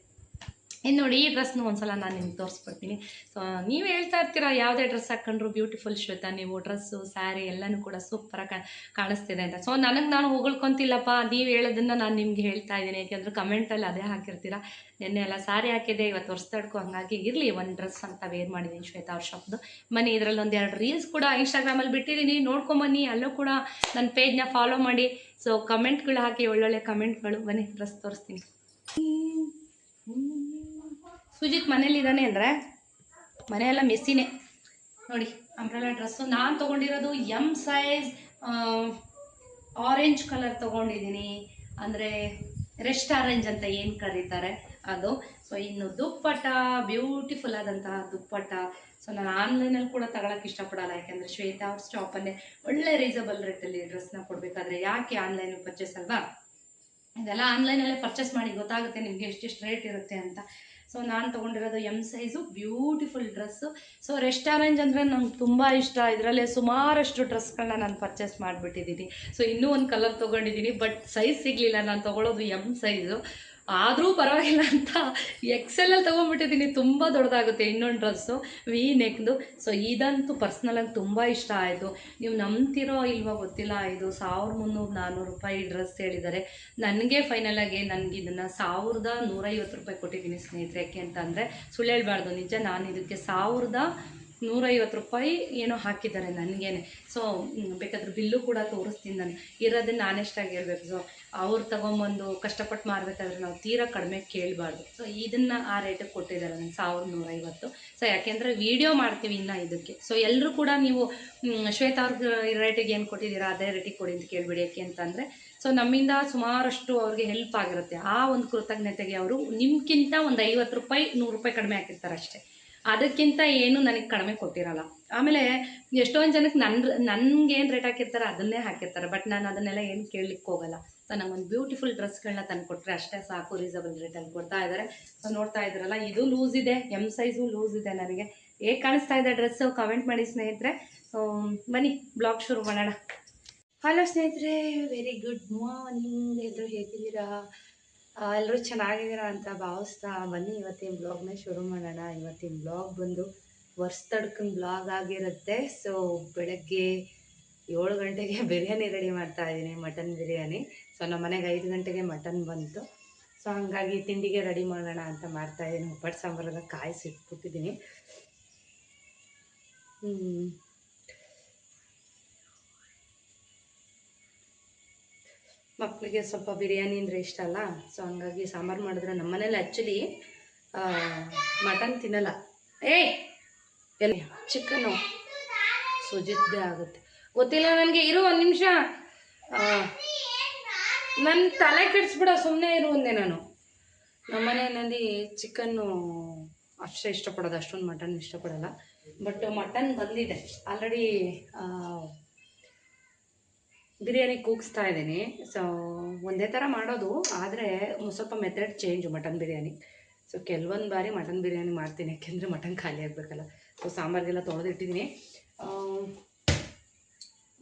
ಇನ್ನು ನೋಡಿ, ಈ ಡ್ರೆಸ್ನು ಒಂದ್ಸಲ ನಾನು ನಿಮ್ಗೆ ತೋರಿಸ್ಬಿಡ್ತೀನಿ. ಸೊ ನೀವು ಹೇಳ್ತಾ ಇರ್ತೀರಾ ಯಾವುದೇ ಡ್ರೆಸ್ ಹಾಕ್ಕೊಂಡ್ರು ಬ್ಯೂಟಿಫುಲ್ ಶ್ವೇತಾ, ನೀವು ಡ್ರೆಸ್ಸು ಸ್ಯಾರಿ ಎಲ್ಲನೂ ಕೂಡ ಸೂಪರಾಗಿ ಕಾಣಿಸ್ತಿದೆ ಅಂತ. ಸೊ ನಾನು ಹೊಗಳ್ಕೊತಿಲ್ಲಪ್ಪ, ನೀವು ಹೇಳೋದನ್ನು ನಾನು ನಿಮ್ಗೆ ಹೇಳ್ತಾ ಇದ್ದೀನಿ. ಯಾಕೆಂದರೆ ಕಮೆಂಟಲ್ಲಿ ಅದೇ ಹಾಕಿರ್ತೀರಾ. ನೆನ್ನೆ ಎಲ್ಲ ಸ್ಯಾರಿ ಹಾಕಿದೆ, ಇವತ್ತು ಹೊರಸ್ತಡ್ಕೊ, ಹಂಗಾಗಿ ಇರಲಿ ಒಂದು ಡ್ರೆಸ್ ಅಂತ ವೇರ್ ಮಾಡಿದ್ದೀನಿ ಶ್ವೇತಾ ಅವ್ರ ಶಾಪ್ದು. ಬನ್ನಿ, ಇದರಲ್ಲಿ 1-2 ರೀಲ್ಸ್ ಕೂಡ ಇನ್ಸ್ಟಾಗ್ರಾಮಲ್ಲಿ ಬಿಟ್ಟಿದ್ದೀನಿ, ನೋಡ್ಕೊಂಬನ್ನಿ. ಅಲ್ಲೂ ಕೂಡ ನನ್ನ ಪೇಜ್ನ ಫಾಲೋ ಮಾಡಿ. ಸೊ ಕಮೆಂಟ್ಗಳು ಹಾಕಿ, ಒಳ್ಳೊಳ್ಳೆ ಕಮೆಂಟ್ಗಳು. ಬನ್ನಿ ಡ್ರೆಸ್ ತೋರಿಸ್ತೀನಿ. ಸುಜಿತ್ ಮನೇಲಿದ್ದಾನೆ ಅಂದರೆ ಮನೆಯೆಲ್ಲ ಮೆಸ್ಸಿನೇ ನೋಡಿ. ಅಂಬ್ರೆಲಾ ಡ್ರೆಸ್ಸು ನಾನು ತೊಗೊಂಡಿರೋದು ಎಮ್ ಸೈಜ್, ಆರೆಂಜ್ ಕಲರ್ ತೊಗೊಂಡಿದ್ದೀನಿ, ಅಂದರೆ ರೆಸ್ಟ್ ಆರೆಂಜ್ ಅಂತ ಏನು ಕರೀತಾರೆ ಅದು. ಸೊ ಇನ್ನು ದುಪ್ಪಟ್ಟ, ಬ್ಯೂಟಿಫುಲ್ ಆದಂತಹ ದುಪ್ಪಟ್ಟ. ಸೊ ನಾನು ಆನ್ಲೈನಲ್ಲಿ ಕೂಡ ತಗೊಳಕ್ಕೆ ಇಷ್ಟಪಡಲ್ಲ, ಯಾಕೆಂದರೆ ಶ್ವೇತಾ ಅವ್ರ ಶಾಪಲ್ಲೇ ಒಳ್ಳೆ ರೀಸನಬಲ್ ರೇಟಲ್ಲಿ ಡ್ರೆಸ್ನ ಕೊಡಬೇಕಾದ್ರೆ ಯಾಕೆ ಆನ್ಲೈನ್ ಪರ್ಚೇಸ್ ಅಲ್ವಾ. ಇದೆಲ್ಲ ಆನ್ಲೈನಲ್ಲೇ ಪರ್ಚೇಸ್ ಮಾಡಿ ಗೊತ್ತಾಗುತ್ತೆ ನಿಮಗೆ ಎಷ್ಟೆಷ್ಟು ರೇಟ್ ಇರುತ್ತೆ ಅಂತ. ಸೊ ನಾನು ತೊಗೊಂಡಿರೋದು M size, beautiful dress. So rust orange ಅಂದರೆ ನಂಗೆ ತುಂಬ ಇಷ್ಟ. ಇದರಲ್ಲೇ ಸುಮಾರಷ್ಟು ಡ್ರೆಸ್ಗಳನ್ನ ನಾನು ಪರ್ಚೇಸ್ ಮಾಡಿಬಿಟ್ಟಿದ್ದೀನಿ. ಸೊ ಇನ್ನೂ ಒಂದು ಕಲರ್ ತೊಗೊಂಡಿದ್ದೀನಿ, ಬಟ್ ಸೈಜ್ ಸಿಗಲಿಲ್ಲ. ನಾನು ತೊಗೊಳ್ಳೋದು ಎಮ್ ಸೈಜು, ಆದರೂ ಪರವಾಗಿಲ್ಲ ಅಂತ ಎಕ್ಸೆಲಲ್ಲಿ ತೊಗೊಂಡ್ಬಿಟ್ಟಿದ್ದೀನಿ. ತುಂಬ ದೊಡ್ಡದಾಗುತ್ತೆ ಇನ್ನೊಂದು ಡ್ರೆಸ್ಸು, ವಿ ನೆಕ್ದು. ಸೊ ಇದಂತೂ ಪರ್ಸ್ನಲಾಗಿ ತುಂಬ ಇಷ್ಟ ಆಯಿತು. ನೀವು ನಂಬ್ತಿರೋ ಇಲ್ವೋ ಗೊತ್ತಿಲ್ಲ, ಇದು 1300-400 ರೂಪಾಯಿ ಡ್ರೆಸ್ ಹೇಳಿದ್ದಾರೆ. ನನಗೆ ಫೈನಲಾಗಿ ನನಗೆ ಇದನ್ನು 1150 ರೂಪಾಯಿ ಕೊಟ್ಟಿದ್ದೀನಿ ಸ್ನೇಹಿತರೆ. ಯಾಕೆ ಅಂತಂದರೆ ಸುಳ್ಳು ಹೇಳ್ಬಾರ್ದು, ನಿಜ. ನಾನು ಇದಕ್ಕೆ 1150 ರೂಪಾಯಿ ಏನೋ ಹಾಕಿದ್ದಾರೆ ನನಗೇನೆ. ಸೊ ಬೇಕಾದ್ರೆ ಬಿಲ್ಲು ಕೂಡ ತೋರಿಸ್ತೀನಿ ನಾನು, ಇರೋದನ್ನು ನಾನೆಷ್ಟಾಗಿ ಹೇಳ್ಬೇಕು. ಸೊ ಅವ್ರು ತೊಗೊಂಬಂದು ಕಷ್ಟಪಟ್ಟು ಮಾರಬೇಕಾದ್ರೆ ನಾವು ತೀರಾ ಕಡಿಮೆ ಕೇಳಬಾರ್ದು. ಸೊ ಇದನ್ನು ಆ ರೇಟಿಗೆ ಕೊಟ್ಟಿದ್ದಾರೆ ನನಗೆ 1150. ಸೊ ಯಾಕೆಂದರೆ ವೀಡಿಯೋ ಮಾಡ್ತೀವಿ ಇನ್ನು ಇದಕ್ಕೆ. ಸೊ ಎಲ್ಲರೂ ಕೂಡ ನೀವು ಶ್ವೇತಾ ಅವ್ರಿಗೆ ರೇಟಿಗೆ ಏನು ಕೊಟ್ಟಿದ್ದೀರಾ ಅದೇ ರೇಟಿಗೆ ಕೊಡಿ ಅಂತ ಕೇಳಬೇಡಿ. ಯಾಕೆ ಅಂತಂದರೆ ಸೊ ನಮ್ಮಿಂದ ಸುಮಾರಷ್ಟು ಅವ್ರಿಗೆ ಹೆಲ್ಪ್ ಆಗಿರುತ್ತೆ. ಆ ಒಂದು ಕೃತಜ್ಞತೆಗೆ ಅವರು ನಿಮ್ಗಿಂತ ಒಂದು 50 ರೂಪಾಯಿ 100 ರೂಪಾಯಿ ಕಡಿಮೆ ಹಾಕಿರ್ತಾರೆ ಅಷ್ಟೇ, ಅದಕ್ಕಿಂತ ಏನು ನನಗೆ ಕಡಿಮೆ ಕೊಟ್ಟಿರಲ್ಲ. ಆಮೇಲೆ ಎಷ್ಟೊಂದು ಜನಕ್ಕೆ ನನಗೇನು ರೇಟ್ ಹಾಕಿರ್ತಾರೆ ಅದನ್ನೇ ಹಾಕಿರ್ತಾರೆ, ಬಟ್ ನಾನು ಅದನ್ನೆಲ್ಲ ಏನು ಕೇಳಲಿಕ್ಕೆ ಹೋಗಲ್ಲ. ಸೊ ನಂಗೊಂದು ಬ್ಯೂಟಿಫುಲ್ ಡ್ರೆಸ್ಗಳನ್ನ ತಂದು ಕೊಟ್ಟರೆ ಅಷ್ಟೇ ಸಾಕು, ರೀಸನಬಲ್ ರೇಟಲ್ಲಿ ಕೊಡ್ತಾ ಇದ್ದಾರೆ. ಸೊ ನೋಡ್ತಾ ಇದ್ದಾರಲ್ಲ, ಇದು ಲೂಸ್ ಇದೆ, ಎಮ್ ಸೈಜು ಲೂಸ್ ಇದೆ. ನನಗೆ ಹೇಗೆ ಕಾಣಿಸ್ತಾ ಇದೆ ಡ್ರೆಸ್ಸು ಕಮೆಂಟ್ ಮಾಡಿ ಸ್ನೇಹಿತರೆ. ಸೊ ಬನ್ನಿ ಬ್ಲಾಗ್ ಶುರು ಮಾಡೋಣ. ಹಲೋ ಸ್ನೇಹಿತರೆ, ವೆರಿ ಗುಡ್ ಮಾರ್ನಿಂಗ್. ಎಲ್ಲರೂ ಹೇಗಿದ್ದೀರಾ? ಎಲ್ಲರೂ ಚೆನ್ನಾಗಿದ್ದೀರಾ ಅಂತ ಭಾವಿಸ್ತಾ ಬನ್ನಿ ಇವತ್ತಿನ ಬ್ಲಾಗ್ನ ಶುರು ಮಾಡೋಣ. ಇವತ್ತಿನ ಬ್ಲಾಗ್ ಬಂದು ವರ್ಷ ತಡ್ಕೊಂಡು ಬ್ಲಾಗ್ ಆಗಿರುತ್ತೆ. ಸೊ ಬೆಳಗ್ಗೆ 7 ಗಂಟೆಗೆ ಬಿರಿಯಾನಿ ರೆಡಿ ಮಾಡ್ತಾ ಇದ್ದೀನಿ, ಮಟನ್ ಬಿರಿಯಾನಿ. ಸೊ ನಮ್ಮ ಮನೆಗೆ 5 ಗಂಟೆಗೆ ಮಟನ್ ಬಂತು. ಸೊ ಹಂಗಾಗಿ ತಿಂಡಿಗೆ ರೆಡಿ ಮಾಡೋಣ ಅಂತ ಮಾಡ್ತಾಯಿದ್ದೀನಿ. ಉಪ್ಪಟ್ಟು ಸಾಂಬಾರಿಗೆ ಕಾಯಿಸಿಟ್ಬಿಟ್ಟಿದ್ದೀನಿ. ಮಕ್ಕಳಿಗೆ ಸ್ವಲ್ಪ ಬಿರಿಯಾನಿ ಅಂದರೆ ಇಷ್ಟ ಅಲ್ಲ. ಸೊ ಹಂಗಾಗಿ ಸಾಂಬಾರು ಮಾಡಿದ್ರೆ ನಮ್ಮ ಮನೇಲಿ ಆ್ಯಕ್ಚುಲಿ ಮಟನ್ ತಿನ್ನಲ್ಲ. ಎಲ್ಲಿ ಚಿಕನ್ನು ಸುಜಿದ್ದೇ ಆಗುತ್ತೆ ಗೊತ್ತಿಲ್ಲ ನನಗೆ. ಇರು ಒಂದು ನಿಮಿಷ, ನನ್ನ ತಲೆ ಕೆಡಿಸ್ಬಿಡ, ಸುಮ್ಮನೆ ಇರು ಒಂದೇ. ನಾನು ನಮ್ಮ ಮನೆಯಲ್ಲಿ ಚಿಕನ್ನು ಅಷ್ಟೇ ಇಷ್ಟಪಡೋದು, ಅಷ್ಟೊಂದು ಮಟನ್ ಇಷ್ಟಪಡಲ್ಲ. ಬಟ್ ಮಟನ್ ಬಂದಿದೆ ಆಲ್ರೆಡಿ. ಬಿರಿಯಾನಿ ಕೂಗಿಸ್ತಾ ಇದ್ದೀನಿ. ಸೊ ಒಂದೇ ಥರ ಮಾಡೋದು, ಆದರೆ ಸ್ವಲ್ಪ method change mutton biryani. So ಕೆಲವೊಂದು ಬಾರಿ ಮಟನ್ ಬಿರಿಯಾನಿ ಮಾಡ್ತೀನಿ, ಯಾಕೆಂದರೆ ಮಟನ್ ಖಾಲಿ ಆಗಬೇಕಲ್ಲ. ಸೊ ಸಾಂಬಾರಿಗೆಲ್ಲ ತೊಳೆದಿಟ್ಟಿದ್ದೀನಿ.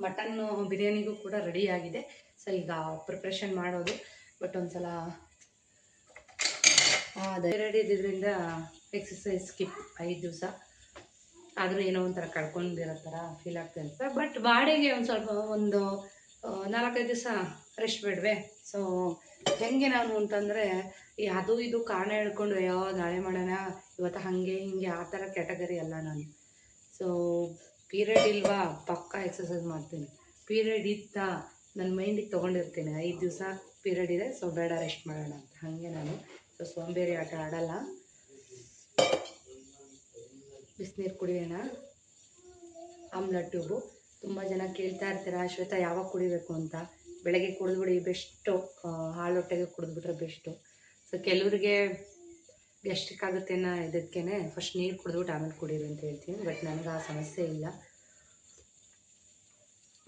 ಮಟನ್ನು ಬಿರಿಯಾನಿಗೂ ಕೂಡ ರೆಡಿ ಆಗಿದೆ. ಸೊ ಈಗ ಪ್ರಿಪ್ರೇಷನ್ ಮಾಡೋದು. ಬಟ್ ಒಂದು ಸಲ ರೆಡಿ ಇದ್ದಿದ್ದರಿಂದ ಎಕ್ಸಸೈಸ್ ಸ್ಕಿಪ್ 5 ದಿವಸ ಆದರೂ ಏನೋ ಒಂಥರ ಕಳ್ಕೊಂಡಿರೋ ಥರ ಫೀಲ್ ಆಗ್ತದೆ ಅಂತ. ಬಟ್ ಬಾಡಿಗೆ ಒಂದು ಸ್ವಲ್ಪ ಒಂದು 4-5 ದಿವಸ ರೆಸ್ಟ್ ಬೇಡವೆ. ಸೊ ಹೆಂಗೆ ನಾನು ಅಂತಂದರೆ ಅದು ಇದು ಕಾರಣ ಹೇಳ್ಕೊಂಡು ಅಯ್ಯೋ ನಾಳೆ ಮಾಡೋಣ ಇವತ್ತು ಹಾಗೆ ಹಿಂಗೆ ಆ ಥರ ಕ್ಯಾಟಗರಿ ಅಲ್ಲ ನಾನು. ಸೊ ಪೀರಿಯಡ್ ಇಲ್ವಾ ಪಕ್ಕಾ ಎಕ್ಸಸೈಸ್ ಮಾಡ್ತೀನಿ. ಪೀರಿಯಡ್ ಇತ್ತಾ ನನ್ನ ಮೈಂಡಿಗೆ ತೊಗೊಂಡಿರ್ತೀನಿ 5 ದಿವಸ ಪೀರಿಯಡ್ ಇದೆ, ಸೊ ಬೇಡ ರೆಸ್ಟ್ ಮಾಡೋಣ ಅಂತ. ಹಾಗೆ ನಾನು ಸೊ ಸೋಂಬೇರಿ ಆಟ ಆಡಲ್ಲ. ಬಿಸಿನೀರು ಕುಡಿಯೋಣ. ಆಮ್ಲ ಟ್ಯೂಬು ತುಂಬ ಜನ ಕೇಳ್ತಾ ಇರ್ತೀರಾ ಶ್ವೇತಾ ಯಾವಾಗ ಕುಡಿಬೇಕು ಅಂತ. ಬೆಳಗ್ಗೆ ಕುಡಿದ್ಬಿಡಿ ಬೆಸ್ಟು, ಹಾಳೊಟ್ಟೆಗೆ ಕುಡಿದ್ಬಿಟ್ರೆ ಬೆಸ್ಟು. ಸೊ ಕೆಲವರಿಗೆ ಗ್ಯಾಸ್ಟ್ರಿಕ್ ಆಗುತ್ತೆ ಅನ್ನೋ ಇದಕ್ಕೇ ಫಸ್ಟ್ ನೀರು ಕುಡಿದ್ಬಿಟ್ಟು ಆಮೇಲೆ ಕುಡೀರಿ ಅಂತ ಹೇಳ್ತೀನಿ. ಬಟ್ ನನಗೆ ಆ ಸಮಸ್ಯೆ ಇಲ್ಲ.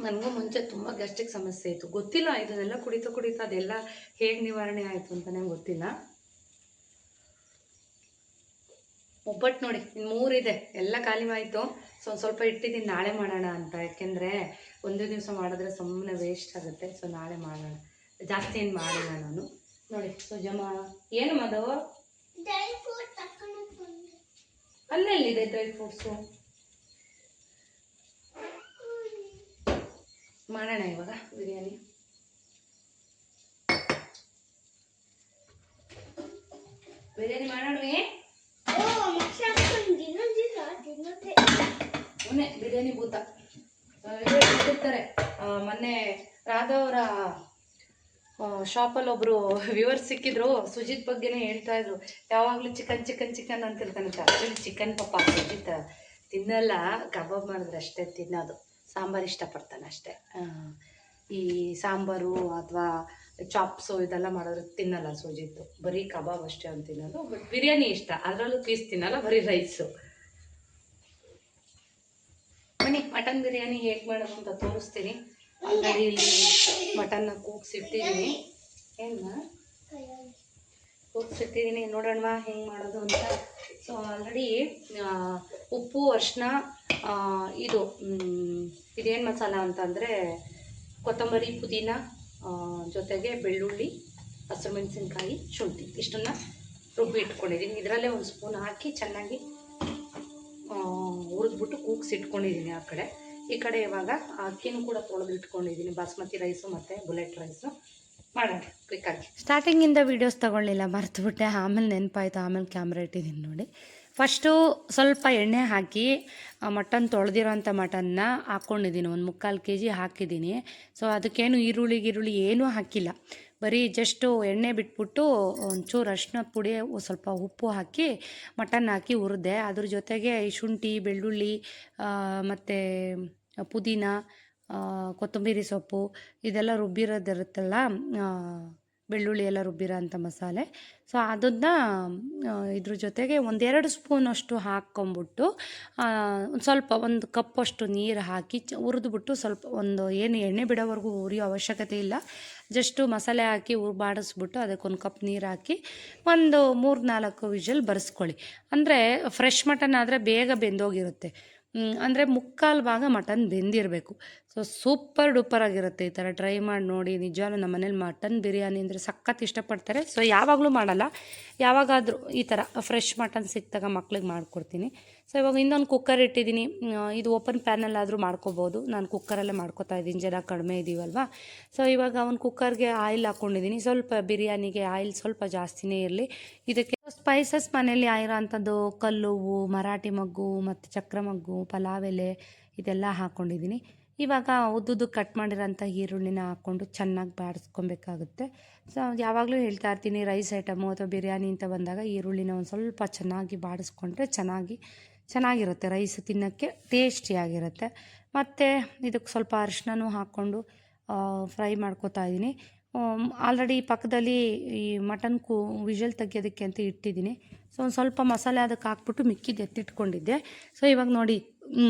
ನನಗೂ ಮುಂಚೆ ತುಂಬ ಗ್ಯಾಸ್ಟ್ರಿಕ್ ಸಮಸ್ಯೆ ಇತ್ತು, ಗೊತ್ತಿಲ್ಲ ಇದನ್ನೆಲ್ಲ ಕುಡಿತಾ ಅದೆಲ್ಲ ಹೇಗೆ ನಿವಾರಣೆ ಆಯಿತು ಅಂತ ನಂಗೆ ಗೊತ್ತಿಲ್ಲ. ಒಬ್ಬಟ್ಟು ನೋಡಿ ಇನ್ನು 3 ಇದೆ, ಎಲ್ಲ ಖಾಲಿ ಆಯಿತು. ಸೊ ಸ್ವಲ್ಪ ಇಟ್ಟಿದ್ದೀನಿ ನಾಳೆ ಮಾಡೋಣ ಅಂತ, ಯಾಕೆಂದರೆ ಒಂದೇ ದಿವಸ ಮಾಡಿದ್ರೆ ಸುಮ್ಮನೆ ವೇಸ್ಟ್ ಆಗುತ್ತೆ. ಸೊ ನಾಳೆ ಮಾಡೋಣ, ಜಾಸ್ತಿ ಏನು ಮಾಡಿಲ್ಲ ನಾನು. ನೋಡಿ ಸುಜಮ್ಮ ಏನು ಅದು ಅಲ್ಲೆಲ್ಲಿದೆ ಡ್ರೈ ಫ್ರೂಟ್ಸು? ಮಾಡೋಣ ಇವಾಗ ಬಿರಿಯಾನಿ. ಮಾಡೋಣವೇ ಮೊನ್ನೆ ಬಿರಿಯಾನಿ ಭೂತ ಇರ್ತಾರೆ. ಮೊನ್ನೆ ರಾಧವರ ಶಾಪಲ್ಲಿ ಒಬ್ಬರು ವ್ಯೂವರ್ಸ್ ಸಿಕ್ಕಿದ್ರು, ಸುಜಿತ್ ಬಗ್ಗೆನೇ ಹೇಳ್ತಾ ಇದ್ರು. ಯಾವಾಗಲೂ ಚಿಕನ್ ಅಂತ ತಿಳ್ಕೊಂತ. ಆ್ಯಕ್ಚುಲಿ ಚಿಕನ್ ಪಾಪ ಸುಜಿತ್ ತಿನ್ನಲ್ಲ, ಕಬಾಬ್ ಮಾಡಿದ್ರೆ ಅಷ್ಟೇ ತಿನ್ನೋದು. ಸಾಂಬಾರು ಇಷ್ಟಪಡ್ತಾನೆ ಅಷ್ಟೇ. ಈ ಸಾಂಬಾರು ಅಥವಾ ಚಾಪ್ಸು ಇದೆಲ್ಲ ಮಾಡಿದ್ರೆ ತಿನ್ನಲ್ಲ ಸುಜಿತ್ತು. ಬರೀ ಕಬಾಬ್ ಅಷ್ಟೇ ಅಂತ ತಿನ್ನೋದು. ಬಟ್ ಬಿರಿಯಾನಿ ಇಷ್ಟ, ಅದರಲ್ಲೂ ಪೀಸ್ ತಿನ್ನಲ್ಲ, ಬರೀ ರೈಸು. ಬನ್ನಿ ಮಟನ್ ಬಿರಿಯಾನಿ ಹೇಗೆ ಮಾಡೋದು ಅಂತ ತೋರಿಸ್ತೀನಿ. ಆಲ್ರೆಡಿ ಇಲ್ಲಿ ಮಟನ್ನ ಕೂಗ್ಸಿಟ್ಟಿದ್ದೀನಿ. ಕೂಗ್ಸಿಟ್ಟಿದ್ದೀನಿ, ನೋಡೋಣ ಹೆಂಗೆ ಮಾಡೋದು ಅಂತ. ಸೊ ಆಲ್ರೆಡಿ ಉಪ್ಪು ಅರಿಶಿನ, ಇದೇನು ಮಸಾಲ ಅಂತಂದರೆ ಕೊತ್ತಂಬರಿ, ಪುದೀನ, ಜೊತೆಗೆ ಬೆಳ್ಳುಳ್ಳಿ, ಹಸಿರು ಮೆಣಸಿನ್ಕಾಯಿ, ಶುಂಠಿ ಇಷ್ಟನ್ನು ರುಬ್ಬಿ ಇಟ್ಕೊಂಡಿದ್ದೀನಿ. ಇದರಲ್ಲೇ 1 ಸ್ಪೂನ್ ಹಾಕಿ ಚೆನ್ನಾಗಿ ಹುರಿದ್ಬಿಟ್ಟು ಕೂಗ್ಸಿಟ್ಕೊಂಡಿದ್ದೀನಿ. ಈ ಕಡೆ ಇವಾಗ ಅಕ್ಕಿನೂ ಕೂಡ ತೊಳೆದು ಇಟ್ಕೊಂಡಿದ್ದೀನಿ, ಬಾಸ್ಮತಿ ರೈಸು ಮತ್ತು ಬುಲೆಟ್ ರೈಸು. ಮಾಡೋಣ ಕ್ವಿಕ್ಕಾಗಿ. ಸ್ಟಾರ್ಟಿಂಗಿಂದ ವೀಡಿಯೋಸ್ ತೊಗೊಳ್ಳಿಲ್ಲ, ಮರ್ತುಬಿಟ್ಟೆ. ಆಮೇಲೆ ನೆನಪಾಯ್ತು, ಆಮೇಲೆ ಕ್ಯಾಮ್ರಾ ಇಟ್ಟಿದ್ದೀನಿ ನೋಡಿ. ಫಸ್ಟು ಸ್ವಲ್ಪ ಎಣ್ಣೆ ಹಾಕಿ ಮಟನ್ ತೊಳೆದಿರೋಂಥ ಮಟನ್ನ ಹಾಕ್ಕೊಂಡಿದ್ದೀನಿ. 1 ಮುಕ್ಕಾಲು kg ಹಾಕಿದ್ದೀನಿ. ಸೊ ಅದಕ್ಕೇನು ಈರುಳ್ಳಿ ಏನೂ ಹಾಕಿಲ್ಲ, ಬರೀ ಜಸ್ಟು ಎಣ್ಣೆ ಬಿಟ್ಬಿಟ್ಟು ಒಂಚೂರು ಅರಿಶಿನ ಪುಡಿ, ಸ್ವಲ್ಪ ಉಪ್ಪು ಹಾಕಿ ಮಟನ್ ಹಾಕಿ ಹುರಿದೆ. ಅದ್ರ ಜೊತೆಗೆ ಈ ಶುಂಠಿ, ಬೆಳ್ಳುಳ್ಳಿ ಮತ್ತು ಪುದೀನ, ಕೊತ್ತಂಬರಿ ಸೊಪ್ಪು ಇದೆಲ್ಲ ರುಬ್ಬಿರೋದಿರುತ್ತಲ್ಲ, ಬೆಳ್ಳುಳ್ಳಿ ಎಲ್ಲ ರುಬ್ಬಿರೋ ಅಂಥ ಮಸಾಲೆ. ಸೊ ಅದನ್ನು ಇದ್ರ ಜೊತೆಗೆ 1-2 ಸ್ಪೂನಷ್ಟು ಹಾಕ್ಕೊಂಬಿಟ್ಟು ಸ್ವಲ್ಪ 1 ಕಪ್ಪಷ್ಟು ನೀರು ಹಾಕಿ ಹುರಿದ್ಬಿಟ್ಟು ಸ್ವಲ್ಪ ಏನು ಎಣ್ಣೆ ಬಿಡೋವರೆಗೂ ಹುರಿಯೋ ಅವಶ್ಯಕತೆ ಇಲ್ಲ. ಜಸ್ಟು ಮಸಾಲೆ ಹಾಕಿ ಬಾಡಿಸ್ಬಿಟ್ಟು ಅದಕ್ಕೆ 1 ಕಪ್ ನೀರು ಹಾಕಿ 3-4 ವಿಷಲ್ ಬರೆಸ್ಕೊಳ್ಳಿ. ಅಂದರೆ ಫ್ರೆಶ್ ಮಟನ್ ಆದರೆ ಬೇಗ ಬೆಂದೋಗಿರುತ್ತೆ. ಅಂದರೆ ಮುಕ್ಕಾಲು ಭಾಗ ಮಟನ್ ಬೆಂದಿರಬೇಕು. ಸೊ ಸೂಪರ್ ಡೂಪರ್ ಆಗಿರುತ್ತೆ. ಈ ಥರ ಟ್ರೈ ಮಾಡಿ ನೋಡಿ. ನಿಜವಾಗ್ಲೂ ನಮ್ಮ ಮನೇಲಿ ಮಟನ್ ಬಿರಿಯಾನಿ ಅಂದರೆ ಸಖತ್ ಇಷ್ಟಪಡ್ತಾರೆ. ಸೊ ಯಾವಾಗಲೂ ಮಾಡಲ್ಲ, ಯಾವಾಗಾದರೂ ಈ ಥರ ಫ್ರೆಶ್ ಮಟನ್ ಸಿಕ್ಕಿದಾಗ ಮಕ್ಳಿಗೆ ಮಾಡಿಕೊಡ್ತೀನಿ. ಸೊ ಇವಾಗ ಇನ್ನೊಂದು ಕುಕ್ಕರ್ ಇಟ್ಟಿದ್ದೀನಿ. ಇದು ಓಪನ್ ಪ್ಯಾನಲ್ಲಾದರೂ ಮಾಡ್ಕೋಬೋದು. ನಾನು ಕುಕ್ಕರಲ್ಲೇ ಮಾಡ್ಕೋತಾ ಇದ್ದೀನಿ, ಜನ ಕಡಿಮೆ ಇದ್ದೀವಲ್ವ. ಸೊ ಇವಾಗ ಒಂದು ಕುಕ್ಕರ್ಗೆ ಆಯಿಲ್ ಹಾಕ್ಕೊಂಡಿದ್ದೀನಿ. ಸ್ವಲ್ಪ ಬಿರಿಯಾನಿಗೆ ಆಯಿಲ್ ಸ್ವಲ್ಪ ಜಾಸ್ತಿನೇ ಇರಲಿ. ಇದಕ್ಕೆ ಸ್ಪೈಸಸ್ ಮನೇಲಿ ಆಗಿರೋ ಅಂಥದ್ದು ಕಲ್ಲುವು, ಮರಾಠಿ ಮೊಗ್ಗು ಮತ್ತು ಚಕ್ರ ಮೊಗ್ಗು, ಪಲಾವ್ ಎಲೆ ಇದೆಲ್ಲ ಹಾಕ್ಕೊಂಡಿದ್ದೀನಿ. ಇವಾಗ ಉದ್ದುದ್ದು ಕಟ್ ಮಾಡಿರೋಂಥ ಈರುಳ್ಳಿನ ಹಾಕ್ಕೊಂಡು ಚೆನ್ನಾಗಿ ಬಾಡಿಸ್ಕೊಬೇಕಾಗುತ್ತೆ. ಸೊ ಯಾವಾಗಲೂ ಹೇಳ್ತಾ ಇರ್ತೀನಿ, ರೈಸ್ ಐಟಮು ಅಥವಾ ಬಿರಿಯಾನಿ ಅಂತ ಬಂದಾಗ ಈರುಳ್ಳಿನ ಒಂದು ಸ್ವಲ್ಪ ಚೆನ್ನಾಗಿ ಬಾಡಿಸ್ಕೊಂಡ್ರೆ ಚೆನ್ನಾಗಿರುತ್ತೆ. ರೈಸ್ ತಿನ್ನೋಕ್ಕೆ ಟೇಸ್ಟಿಯಾಗಿರುತ್ತೆ. ಮತ್ತು ಇದಕ್ಕೆ ಸ್ವಲ್ಪ ಅರಿಶಿನನೂ ಹಾಕ್ಕೊಂಡು ಫ್ರೈ ಮಾಡ್ಕೋತಾ ಇದ್ದೀನಿ. ಆಲ್ರೆಡಿ ಪಕ್ಕದಲ್ಲಿ ಈ ಮಟನ್ ವಿಷಲ್ ತೆಗಿಯೋದಕ್ಕೆ ಅಂತ ಇಟ್ಟಿದ್ದೀನಿ. ಸೊ ಒಂದು ಸ್ವಲ್ಪ ಮಸಾಲೆ ಅದಕ್ಕೆ ಹಾಕ್ಬಿಟ್ಟು ಮಿಕ್ಕಿದ್ದು ಎತ್ತಿಟ್ಕೊಂಡಿದ್ದೆ. ಸೊ ಇವಾಗ ನೋಡಿ,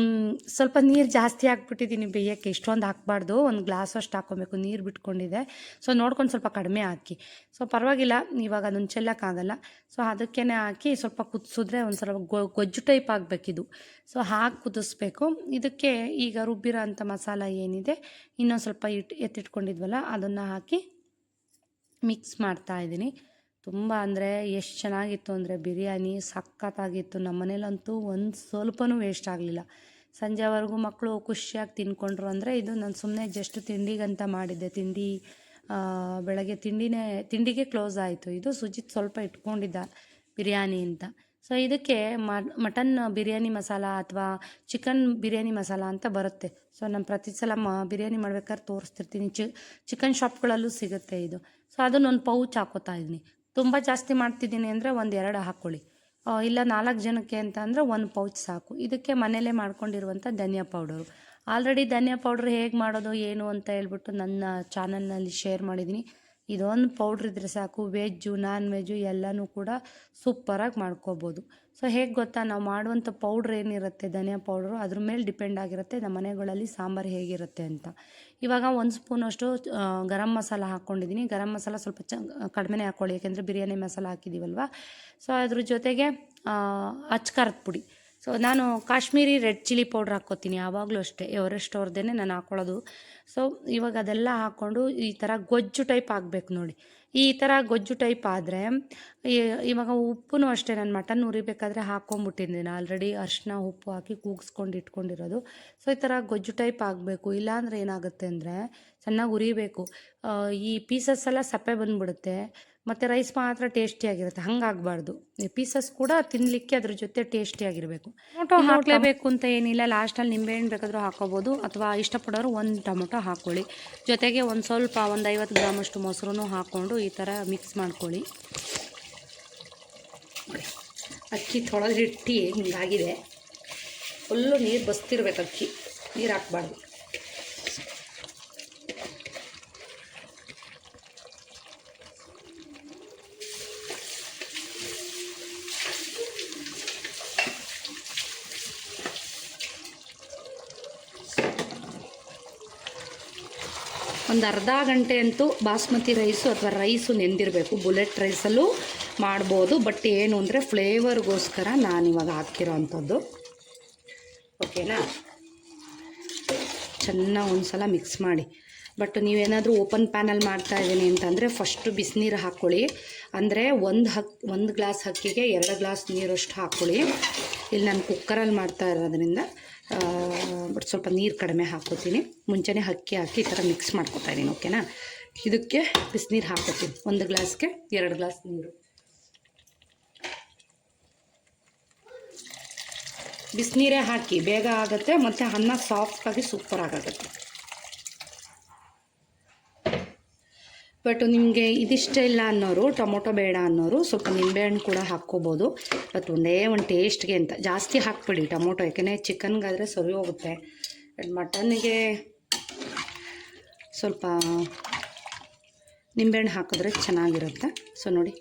ಸ್ವಲ್ಪ ನೀರು ಜಾಸ್ತಿ ಹಾಕ್ಬಿಟ್ಟಿದ್ದೀನಿ ಬೇಯೋಕ್ಕೆ. ಇಷ್ಟೊಂದು ಹಾಕ್ಬಾರ್ದು, ಒಂದು ಗ್ಲಾಸ್ ಅಷ್ಟು ಹಾಕ್ಕೊಬೇಕು. ನೀರು ಬಿಟ್ಕೊಂಡಿದೆ. ಸೊ ನೋಡ್ಕೊಂಡು ಸ್ವಲ್ಪ ಕಡಿಮೆ ಹಾಕಿ. ಸೊ ಪರವಾಗಿಲ್ಲ, ಇವಾಗ ಅದನ್ನು ಚೆಲ್ಲಕ್ಕಾಗಲ್ಲ. ಸೊ ಅದಕ್ಕೇ ಹಾಕಿ ಸ್ವಲ್ಪ ಕುದಿಸಿದ್ರೆ ಒಂದು ಸ್ವಲ್ಪ ಗೊಜ್ಜು ಟೈಪ್ ಆಗಬೇಕಿದು. ಸೊ ಹಾಕಿ ಕುದಿಸ್ಬೇಕು. ಇದಕ್ಕೆ ಈಗ ರುಬ್ಬಿರೋ ಅಂಥ ಮಸಾಲ ಏನಿದೆ, ಇನ್ನೊಂದು ಸ್ವಲ್ಪ ಎತ್ತಿಟ್ಕೊಂಡಿದ್ವಲ್ಲ ಅದನ್ನು ಹಾಕಿ ಮಿಕ್ಸ್ ಮಾಡ್ತಾಯಿದ್ದೀನಿ. ತುಂಬ ಅಂದರೆ ಎಷ್ಟು ಚೆನ್ನಾಗಿತ್ತು ಅಂದರೆ ಬಿರಿಯಾನಿ ಸಖತ್ತಾಗಿತ್ತು. ನಮ್ಮ ಮನೇಲಂತೂ ಒಂದು ಸ್ವಲ್ಪನೂ ವೇಸ್ಟ್ ಆಗಲಿಲ್ಲ. ಸಂಜೆವರೆಗೂ ಮಕ್ಕಳು ಖುಷಿಯಾಗಿ ತಿನ್ಕೊಂಡ್ರು. ಅಂದರೆ ಇದು ನಾನು ಸುಮ್ಮನೆ ಜಸ್ಟ್ ತಿಂಡಿಗಂತ ಮಾಡಿದ್ದೆ. ಬೆಳಗ್ಗೆ ತಿಂಡಿಗೆ ಕ್ಲೋಸ್ ಆಯಿತು. ಇದು ಸುಜಿತ್ ಸ್ವಲ್ಪ ಇಟ್ಕೊಂಡಿದ್ದ ಬಿರಿಯಾನಿ ಅಂತ. ಸೊ ಇದಕ್ಕೆ ಮಟನ್ ಬಿರಿಯಾನಿ ಮಸಾಲ ಅಥವಾ ಚಿಕನ್ ಬಿರಿಯಾನಿ ಮಸಾಲ ಅಂತ ಬರುತ್ತೆ. ಸೊ ನಾನು ಪ್ರತಿ ಸಲ ಬಿರಿಯಾನಿ ಮಾಡ್ಬೇಕಾದ್ರೆ ತೋರಿಸ್ತಿರ್ತೀನಿ. ಚಿಕನ್ ಶಾಪ್ಗಳಲ್ಲೂ ಸಿಗುತ್ತೆ ಇದು. ಸೊ ಅದನ್ನೊಂದು ಪೌಚ್ ಹಾಕೋತಾ ಇದ್ದೀನಿ. ತುಂಬ ಜಾಸ್ತಿ ಮಾಡ್ತಿದ್ದೀನಿ ಅಂದರೆ 1-2 ಹಾಕ್ಕೊಳ್ಳಿ. ಇಲ್ಲ 4 ಜನಕ್ಕೆ ಅಂತ ಅಂದರೆ 1 ಪೌಚ್ ಸಾಕು. ಇದಕ್ಕೆ ಮನೇಲೇ ಮಾಡ್ಕೊಂಡಿರುವಂಥ ಧನಿಯಾ ಪೌಡರು. ಆಲ್ರೆಡಿ ಧನಿಯಾ ಪೌಡ್ರ್ ಹೇಗೆ ಮಾಡೋದು ಏನು ಅಂತ ಹೇಳ್ಬಿಟ್ಟು ನನ್ನ ಚಾನಲ್ನಲ್ಲಿ ಶೇರ್ ಮಾಡಿದ್ದೀನಿ. ಇದೊಂದು ಪೌಡ್ರ್ ಇದ್ದರೆ ಸಾಕು, ವೆಜ್ಜು ನಾನ್ ವೆಜ್ಜು ಎಲ್ಲನೂ ಕೂಡ ಸೂಪರಾಗಿ ಮಾಡ್ಕೋಬೋದು. ಸೊ ಹೇಗೆ ಗೊತ್ತಾ, ನಾವು ಮಾಡುವಂಥ ಪೌಡ್ರ್ ಏನಿರುತ್ತೆ ಧನಿಯಾ ಪೌಡ್ರು, ಅದ್ರ ಮೇಲೆ ಡಿಪೆಂಡ್ ಆಗಿರುತ್ತೆ ನಮ್ಮ ಮನೆಗಳಲ್ಲಿ ಸಾಂಬಾರು ಹೇಗಿರುತ್ತೆ ಅಂತ. ಇವಾಗ 1 ಸ್ಪೂನಷ್ಟು ಗರಂ ಮಸಾಲ ಹಾಕ್ಕೊಂಡಿದ್ದೀನಿ. ಗರಂ ಮಸಾಲ ಸ್ವಲ್ಪ ಕಡಿಮೆನೇ ಹಾಕ್ಕೊಳ್ಳಿ, ಯಾಕೆಂದರೆ ಬಿರಿಯಾನಿ ಮಸಾಲ ಹಾಕಿದ್ದೀವಲ್ವ. ಸೊ ಅದ್ರ ಜೊತೆಗೆ ಅಚ್ಕಾರದ ಪುಡಿ. ಸೊ ನಾನು ಕಾಶ್ಮೀರಿ ರೆಡ್ ಚಿಲ್ಲಿ ಪೌಡ್ರ್ ಹಾಕ್ಕೋತೀನಿ ಯಾವಾಗಲೂ ಅಷ್ಟೇ. ಎವರೆಸ್ಟ್ ಅವ್ರದ್ದೇ ನಾನು ಹಾಕ್ಕೊಳ್ಳೋದು. ಸೊ ಇವಾಗ ಅದೆಲ್ಲ ಹಾಕ್ಕೊಂಡು ಈ ಥರ ಗೊಜ್ಜು ಟೈಪ್ ಆಗಬೇಕು ನೋಡಿ. ಈ ಥರ ಗೊಜ್ಜು ಟೈಪ್ ಆದರೆ ಇವಾಗ ಉಪ್ಪು ಅಷ್ಟೇ. ನಾನು ಮಟನ್ ಉರಿಬೇಕಾದ್ರೆ ಹಾಕ್ಕೊಂಬಿಟ್ಟಿದ್ದೀನಿ ಆಲ್ರೆಡಿ. ಅರಿಶಿನ ಉಪ್ಪು ಹಾಕಿ ಕೂಗಿಸ್ಕೊಂಡು ಇಟ್ಕೊಂಡಿರೋದು. ಸೊ ಈ ಥರ ಗೊಜ್ಜು ಟೈಪ್ ಆಗಬೇಕು. ಇಲ್ಲಾಂದರೆ ಏನಾಗುತ್ತೆ ಅಂದರೆ ಚೆನ್ನಾಗಿ ಉರಿಬೇಕು. ಈ ಪೀಸಸ್ ಎಲ್ಲ ಸಪ್ಪೆ ಬಂದುಬಿಡುತ್ತೆ. ಮತ್ತು ರೈಸ್ ಮಾತ್ರ ಟೇಸ್ಟಿಯಾಗಿರುತ್ತೆ. ಹಂಗಾಗಬಾರ್ದು. ಪೀಸಸ್ ಕೂಡ ತಿನ್ನಲಿಕ್ಕೆ ಅದ್ರ ಜೊತೆ ಟೇಸ್ಟಿಯಾಗಿರಬೇಕು. ಟೊಮೊಟೊ ಹಾಕಲೇಬೇಕು ಅಂತ ಏನಿಲ್ಲ. ಲಾಸ್ಟಲ್ಲಿ ನಿಂಬೆಹಣ್ಣು ಬೇಕಾದರೂ ಹಾಕೋಬೋದು, ಅಥವಾ ಇಷ್ಟಪಡೋರು 1 ಟೊಮೊಟೊ ಹಾಕ್ಕೊಳ್ಳಿ. ಜೊತೆಗೆ ಒಂದು ಸ್ವಲ್ಪ 50 ಗ್ರಾಮಷ್ಟು ಮೊಸರು ಹಾಕ್ಕೊಂಡು ಈ ಥರ ಮಿಕ್ಸ್ ಮಾಡ್ಕೊಳ್ಳಿ. ಅಕ್ಕಿ ತೊಳೆದಿಟ್ಟು ಹಿಂಗಾಗಿದೆ. ಫುಲ್ಲು ನೀರು ಬಸ್ತಿರ್ಬೇಕು. ಅಕ್ಕಿ ನೀರು ಹಾಕ್ಬಾರ್ದು. ಒಂದು ಅರ್ಧ ಗಂಟೆ ಅಂತೂ ಬಾಸ್ಮತಿ ರೈಸು ಅಥವಾ ರೈಸು ನೆಂದಿರಬೇಕು. ಬುಲೆಟ್ ರೈಸಲ್ಲೂ ಮಾಡ್ಬೋದು. ಬಟ್ ಏನು ಅಂದರೆ ಫ್ಲೇವರ್ಗೋಸ್ಕರ ನಾನಿವಾಗ ಹಾಕಿರೋ ಅಂಥದ್ದು. ಓಕೆನಾ? ಚೆನ್ನಾಗಿ ಒಂದು ಸಲ ಮಿಕ್ಸ್ ಮಾಡಿ. ಬಟ್ ನೀವೇನಾದರೂ ಓಪನ್ ಪ್ಯಾನಲ್ಲಿ ಮಾಡ್ತಾಯಿದ್ದೀನಿ ಅಂತಂದರೆ ಫಸ್ಟು ಬಿಸಿನೀರು ಹಾಕ್ಕೊಳ್ಳಿ. ಅಂದರೆ ಒಂದು ಗ್ಲಾಸ್ ಅಕ್ಕಿಗೆ 2 ಗ್ಲಾಸ್ ನೀರಷ್ಟು ಹಾಕ್ಕೊಳ್ಳಿ. ಇಲ್ಲಿ ನಾನು ಕುಕ್ಕರಲ್ಲಿ ಮಾಡ್ತಾ ಇರೋದ್ರಿಂದ ಬಟ್ ಸ್ವಲ್ಪ ನೀರು ಕಡಿಮೆ ಹಾಕ್ಕೋತೀನಿ. ಮುಂಚೆನೇ ಅಕ್ಕಿ ಹಾಕಿ ಈ ಥರ ಮಿಕ್ಸ್ ಮಾಡ್ಕೊತಾ ಇದ್ದೀನಿ. ಓಕೆನಾ? ಇದಕ್ಕೆ ಬಿಸಿನೀರು ಹಾಕ್ಕೋತೀನಿ. 1 ಗ್ಲಾಸ್ಗೆ 2 ಗ್ಲಾಸ್ ನೀರು. ಬಿಸಿನೀರೇ ಹಾಕಿ, ಬೇಗ ಆಗುತ್ತೆ ಮತ್ತು ಅನ್ನ ಸಾಫ್ಟಾಗಿ ಸೂಪರಾಗುತ್ತೆ. ಬಟ್ ನಿಮಗೆ ಇದಿಷ್ಟ ಇಲ್ಲ ಅನ್ನೋರು, ಟೊಮೊಟೊ ಬೇಡ ಅನ್ನೋರು ಸ್ವಲ್ಪ ನಿಂಬೆಹಣ್ಣು ಕೂಡ ಹಾಕ್ಕೋಬೋದು. ಬಟ್ ಒಂದೇ ಒಂದು ಟೇಸ್ಟ್ಗೆ ಅಂತ ಜಾಸ್ತಿ ಹಾಕ್ಬಿಡಿ ಟೊಮೊಟೊ. ಯಾಕೆಂದರೆ ಚಿಕನ್ಗಾದರೆ ಸರಿ ಹೋಗುತ್ತೆ. ಮಟನ್ನಿಗೆ ಸ್ವಲ್ಪ ನಿಂಬೆಹಣ್ಣು ಹಾಕಿದ್ರೆ ಚೆನ್ನಾಗಿರುತ್ತೆ. ಸೊ ನೋಡಿ,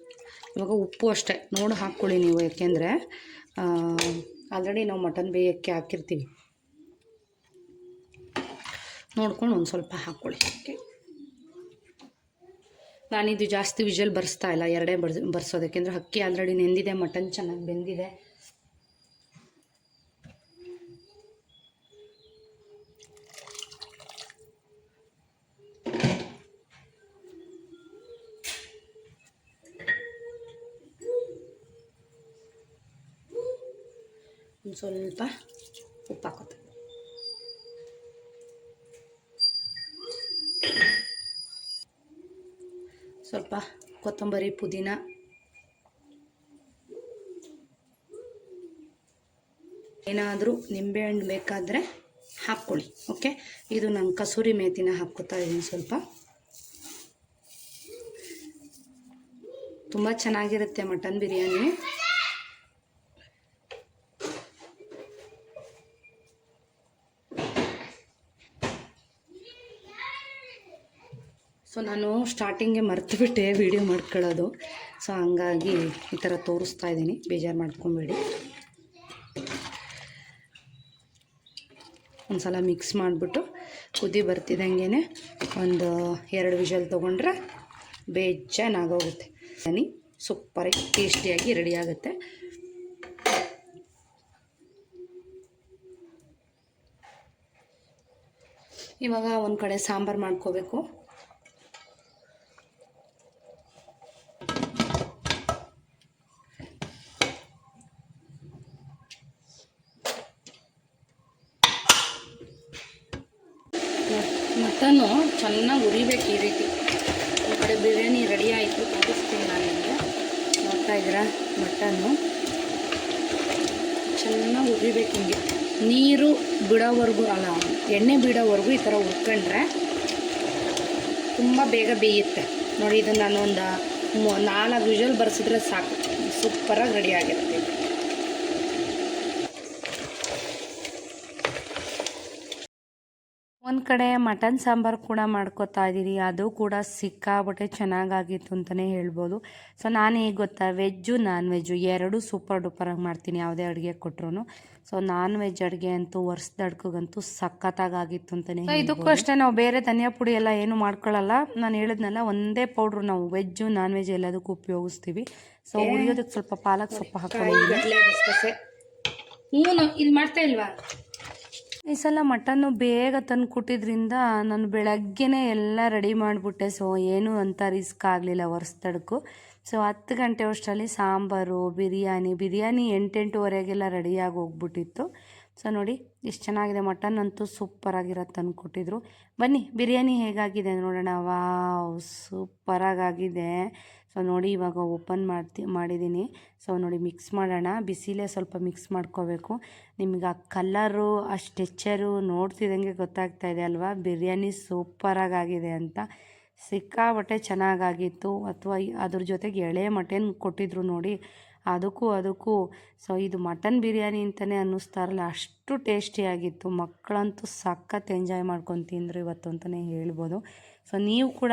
ಇವಾಗ ಉಪ್ಪು ಅಷ್ಟೇ ನೋಡಿ ಹಾಕ್ಕೊಳ್ಳಿ ನೀವು. ಯಾಕೆಂದರೆ ಆಲ್ರೆಡಿ ನಾವು ಮಟನ್ ಬೇಯೋಕ್ಕೆ ಹಾಕಿರ್ತೀವಿ. ನೋಡ್ಕೊಂಡು ಒಂದು ಸ್ವಲ್ಪ ಹಾಕ್ಕೊಳ್ಳಿ. ಓಕೆ, ನಾನಿದು ಜಾಸ್ತಿ ವಿಷಲ್ ಬರ್ಸ್ತಾ ಇಲ್ಲ, 2 ಬರ್ಸೋದು. ಯಾಕೆಂದರೆ ಅಕ್ಕಿ ಆಲ್ರೆಡಿ ನೆಂದಿದೆ, ಮಟನ್ ಚೆನ್ನಾಗಿ ಬೆಂದಿದೆ. ಒಂದು ಸ್ವಲ್ಪ ಉಪ್ಪು ಹಾಕೋತ, ಸ್ವಲ್ಪ ಕೊತ್ತಂಬರಿ ಪುದೀನ, ಏನಾದರೂ ನಿಂಬೆಹಣ್ಣು ಬೇಕಾದರೆ ಹಾಕ್ಕೊಳ್ಳಿ. ಓಕೆ, ಇದು ನಾನು ಕಸೂರಿ ಮೇಥಿನ ಹಾಕ್ಕೊತಾ ಇದ್ದೀನಿ ಸ್ವಲ್ಪ. ತುಂಬ ಚೆನ್ನಾಗಿರುತ್ತೆ ಮಟನ್ ಬಿರಿಯಾನಿ. ಸೊ ನಾನು ಸ್ಟಾರ್ಟಿಂಗೆ ಮರ್ತುಬಿಟ್ಟೆ ವಿಡಿಯೋ ಮಾಡ್ಕೊಳ್ಳೋದು. ಸೊ ಹಂಗಾಗಿ ಈ ಥರ ತೋರಿಸ್ತಾ ಇದ್ದೀನಿ, ಬೇಜಾರು ಮಾಡ್ಕೊಬೇಡಿ. ಒಂದು ಸಲ ಮಿಕ್ಸ್ ಮಾಡಿಬಿಟ್ಟು ಕುದಿ ಬರ್ತಿದ್ದಂಗೆ ಒಂದು 2 ವಿಷಲ್ ತೊಗೊಂಡ್ರೆ ಬೇಜಾನಾಗೋಗುತ್ತೆ. ಬಿರಿಯಾನಿ ಸೂಪರಾಗಿ ಟೇಸ್ಟಿಯಾಗಿ ರೆಡಿ ಆಗುತ್ತೆ. ಇವಾಗ ಒಂದು ಕಡೆ ಸಾಂಬಾರು ಮಾಡ್ಕೋಬೇಕು. ಮಟನ್ನು ಚೆನ್ನಾಗಿ ಉರಿಬೇಕು ಈ ರೀತಿ. ಒಂದು ಕಡೆ ಬಿರಿಯಾನಿ ರೆಡಿ ಆಯಿತು, ತೋರಿಸ್ತೀನಿ ನಾನು ನಿಮಗೆ. ನೋಡ್ತಾ ಇದ್ದೀರಾ, ಮಟನ್ನು ಚೆನ್ನಾಗಿ ಉರಿಬೇಕು. ಹಿಂಗೆ ನೀರು ಬಿಡೋವರೆಗೂ ಅಲ್ಲ, ಎಣ್ಣೆ ಬಿಡೋವರೆಗೂ ಈ ಥರ ಹುರ್ಕೊಂಡ್ರೆ ತುಂಬ ಬೇಗ ಬೇಯುತ್ತೆ. ನೋಡಿ, ಇದು ನಾನು ಒಂದು 4 ವಿಷಲ್ ಬರ್ಸಿದ್ರೆ ಸಾಕು, ಸೂಪರಾಗಿ ರೆಡಿ ಆಗಿರುತ್ತೆ. ಒಂದು ಕಡೆ ಮಟನ್ ಸಾಂಬಾರು ಕೂಡ ಮಾಡ್ಕೊತಾ ಇದ್ದೀರಿ, ಅದು ಕೂಡ ಸಿಕ್ಕಾಬಿಟ್ಟೆ ಚೆನ್ನಾಗಾಗಿತ್ತು ಅಂತಲೇ ಹೇಳ್ಬೋದು. ಸೊ ನಾನು ಹೇಗೆ ಗೊತ್ತಾ, ವೆಜ್ಜು ನಾನ್ ವೆಜ್ಜು ಎರಡೂ ಸೂಪರ್ ಡೂಪರಾಗಿ ಮಾಡ್ತೀನಿ ಯಾವುದೇ ಅಡುಗೆ ಕೊಟ್ಟರು. ಸೊ ನಾನ್ ವೆಜ್ ಅಡುಗೆ ಅಂತೂ ವರ್ಷದ ಅಡ್ಗೆಗಂತೂ ಸಖತ್ತಾಗಿತ್ತು ಅಂತಲೇ. ಸೊ ಇದಕ್ಕೂ ಅಷ್ಟೇ, ನಾವು ಬೇರೆ ಧನಿಯಾ ಪುಡಿ ಎಲ್ಲ ಏನು ಮಾಡ್ಕೊಳ್ಳಲ್ಲ. ನಾನು ಹೇಳಿದ್ನಲ್ಲ, ಒಂದೇ ಪೌಡ್ರು ನಾವು ವೆಜ್ಜು ನಾನ್ ವೆಜ್ ಎಲ್ಲದಕ್ಕೂ ಉಪಯೋಗಿಸ್ತೀವಿ. ಸೊ ಉರಿಯೋದಕ್ಕೆ ಸ್ವಲ್ಪ ಪಾಲಕ್ ಸೊಪ್ಪು ಹಾಕ್ಕೊಂಡಿದ್ದೀನಿ. ಇಲ್ಲಿ ಮಾಡ್ತಾ ಇಲ್ವಾ? ಈ ಸಲ ಮಟನ್ನು ಬೇಗ ತಂದು ಕೊಟ್ಟಿದ್ರಿಂದ ನಾನು ಬೆಳಗ್ಗೆನೇ ಎಲ್ಲ ರೆಡಿ ಮಾಡಿಬಿಟ್ಟೆ. ಸೊ ಏನೂ ಅಂತ ರಿಸ್ಕ್ ಆಗಲಿಲ್ಲ ವರ್ಷದಡ್ಕು. ಸೊ 10 ಗಂಟೆ ಅಷ್ಟರಲ್ಲಿ ಸಾಂಬಾರು, ಬಿರಿಯಾನಿ 8-8:30 ರೆಡಿಯಾಗಿ ಹೋಗ್ಬಿಟ್ಟಿತ್ತು. ಸೊ ನೋಡಿ ಎಷ್ಟು ಚೆನ್ನಾಗಿದೆ. ಮಟನ್ ಅಂತೂ ಸೂಪರಾಗಿರೋದು ತಂದು ಕೊಟ್ಟಿದ್ರು. ಬನ್ನಿ ಬಿರಿಯಾನಿ ಹೇಗಾಗಿದೆ ನೋಡೋಣ. ವಾವ್, ಸೂಪರಾಗಿದೆ. ಸೊ ನೋಡಿ, ಇವಾಗ ಓಪನ್ ಮಾಡಿದ್ದೀನಿ. ಸೊ ನೋಡಿ, ಮಿಕ್ಸ್ ಮಾಡೋಣ. ಬಿಸಿಲೇ ಸ್ವಲ್ಪ ಮಿಕ್ಸ್ ಮಾಡ್ಕೋಬೇಕು. ನಿಮ್ಗೆ ಆ ಕಲ್ಲರು, ಆ ಸ್ಟೆಚ್ಚರು ನೋಡ್ತಿದ್ದಂಗೆ ಗೊತ್ತಾಗ್ತಾಯಿದೆ ಅಲ್ವಾ, ಬಿರಿಯಾನಿ ಸೂಪರಾಗಿದೆ ಅಂತ. ಸಿಕ್ಕಾಬಟ್ಟೆ ಚೆನ್ನಾಗಾಗಿತ್ತು. ಅಥವಾ ಅದ್ರ ಜೊತೆಗೆ ಎಳೆ ಮಟನ್ ಕೊಟ್ಟಿದ್ರು ನೋಡಿ, ಅದಕ್ಕೂ ಸೊ ಇದು ಮಟನ್ ಬಿರಿಯಾನಿ ಅಂತಲೇ ಅನ್ನಿಸ್ತಾರಲ್ಲ, ಅಷ್ಟು ಟೇಸ್ಟಿಯಾಗಿತ್ತು. ಮಕ್ಕಳಂತೂ ಸಖತ್ ಎಂಜಾಯ್ ಮಾಡ್ಕೊಂಡು ತಿಂದರು ಇವತ್ತು ಅಂತಲೇ ಹೇಳ್ಬೋದು. ಸೊ ನೀವು ಕೂಡ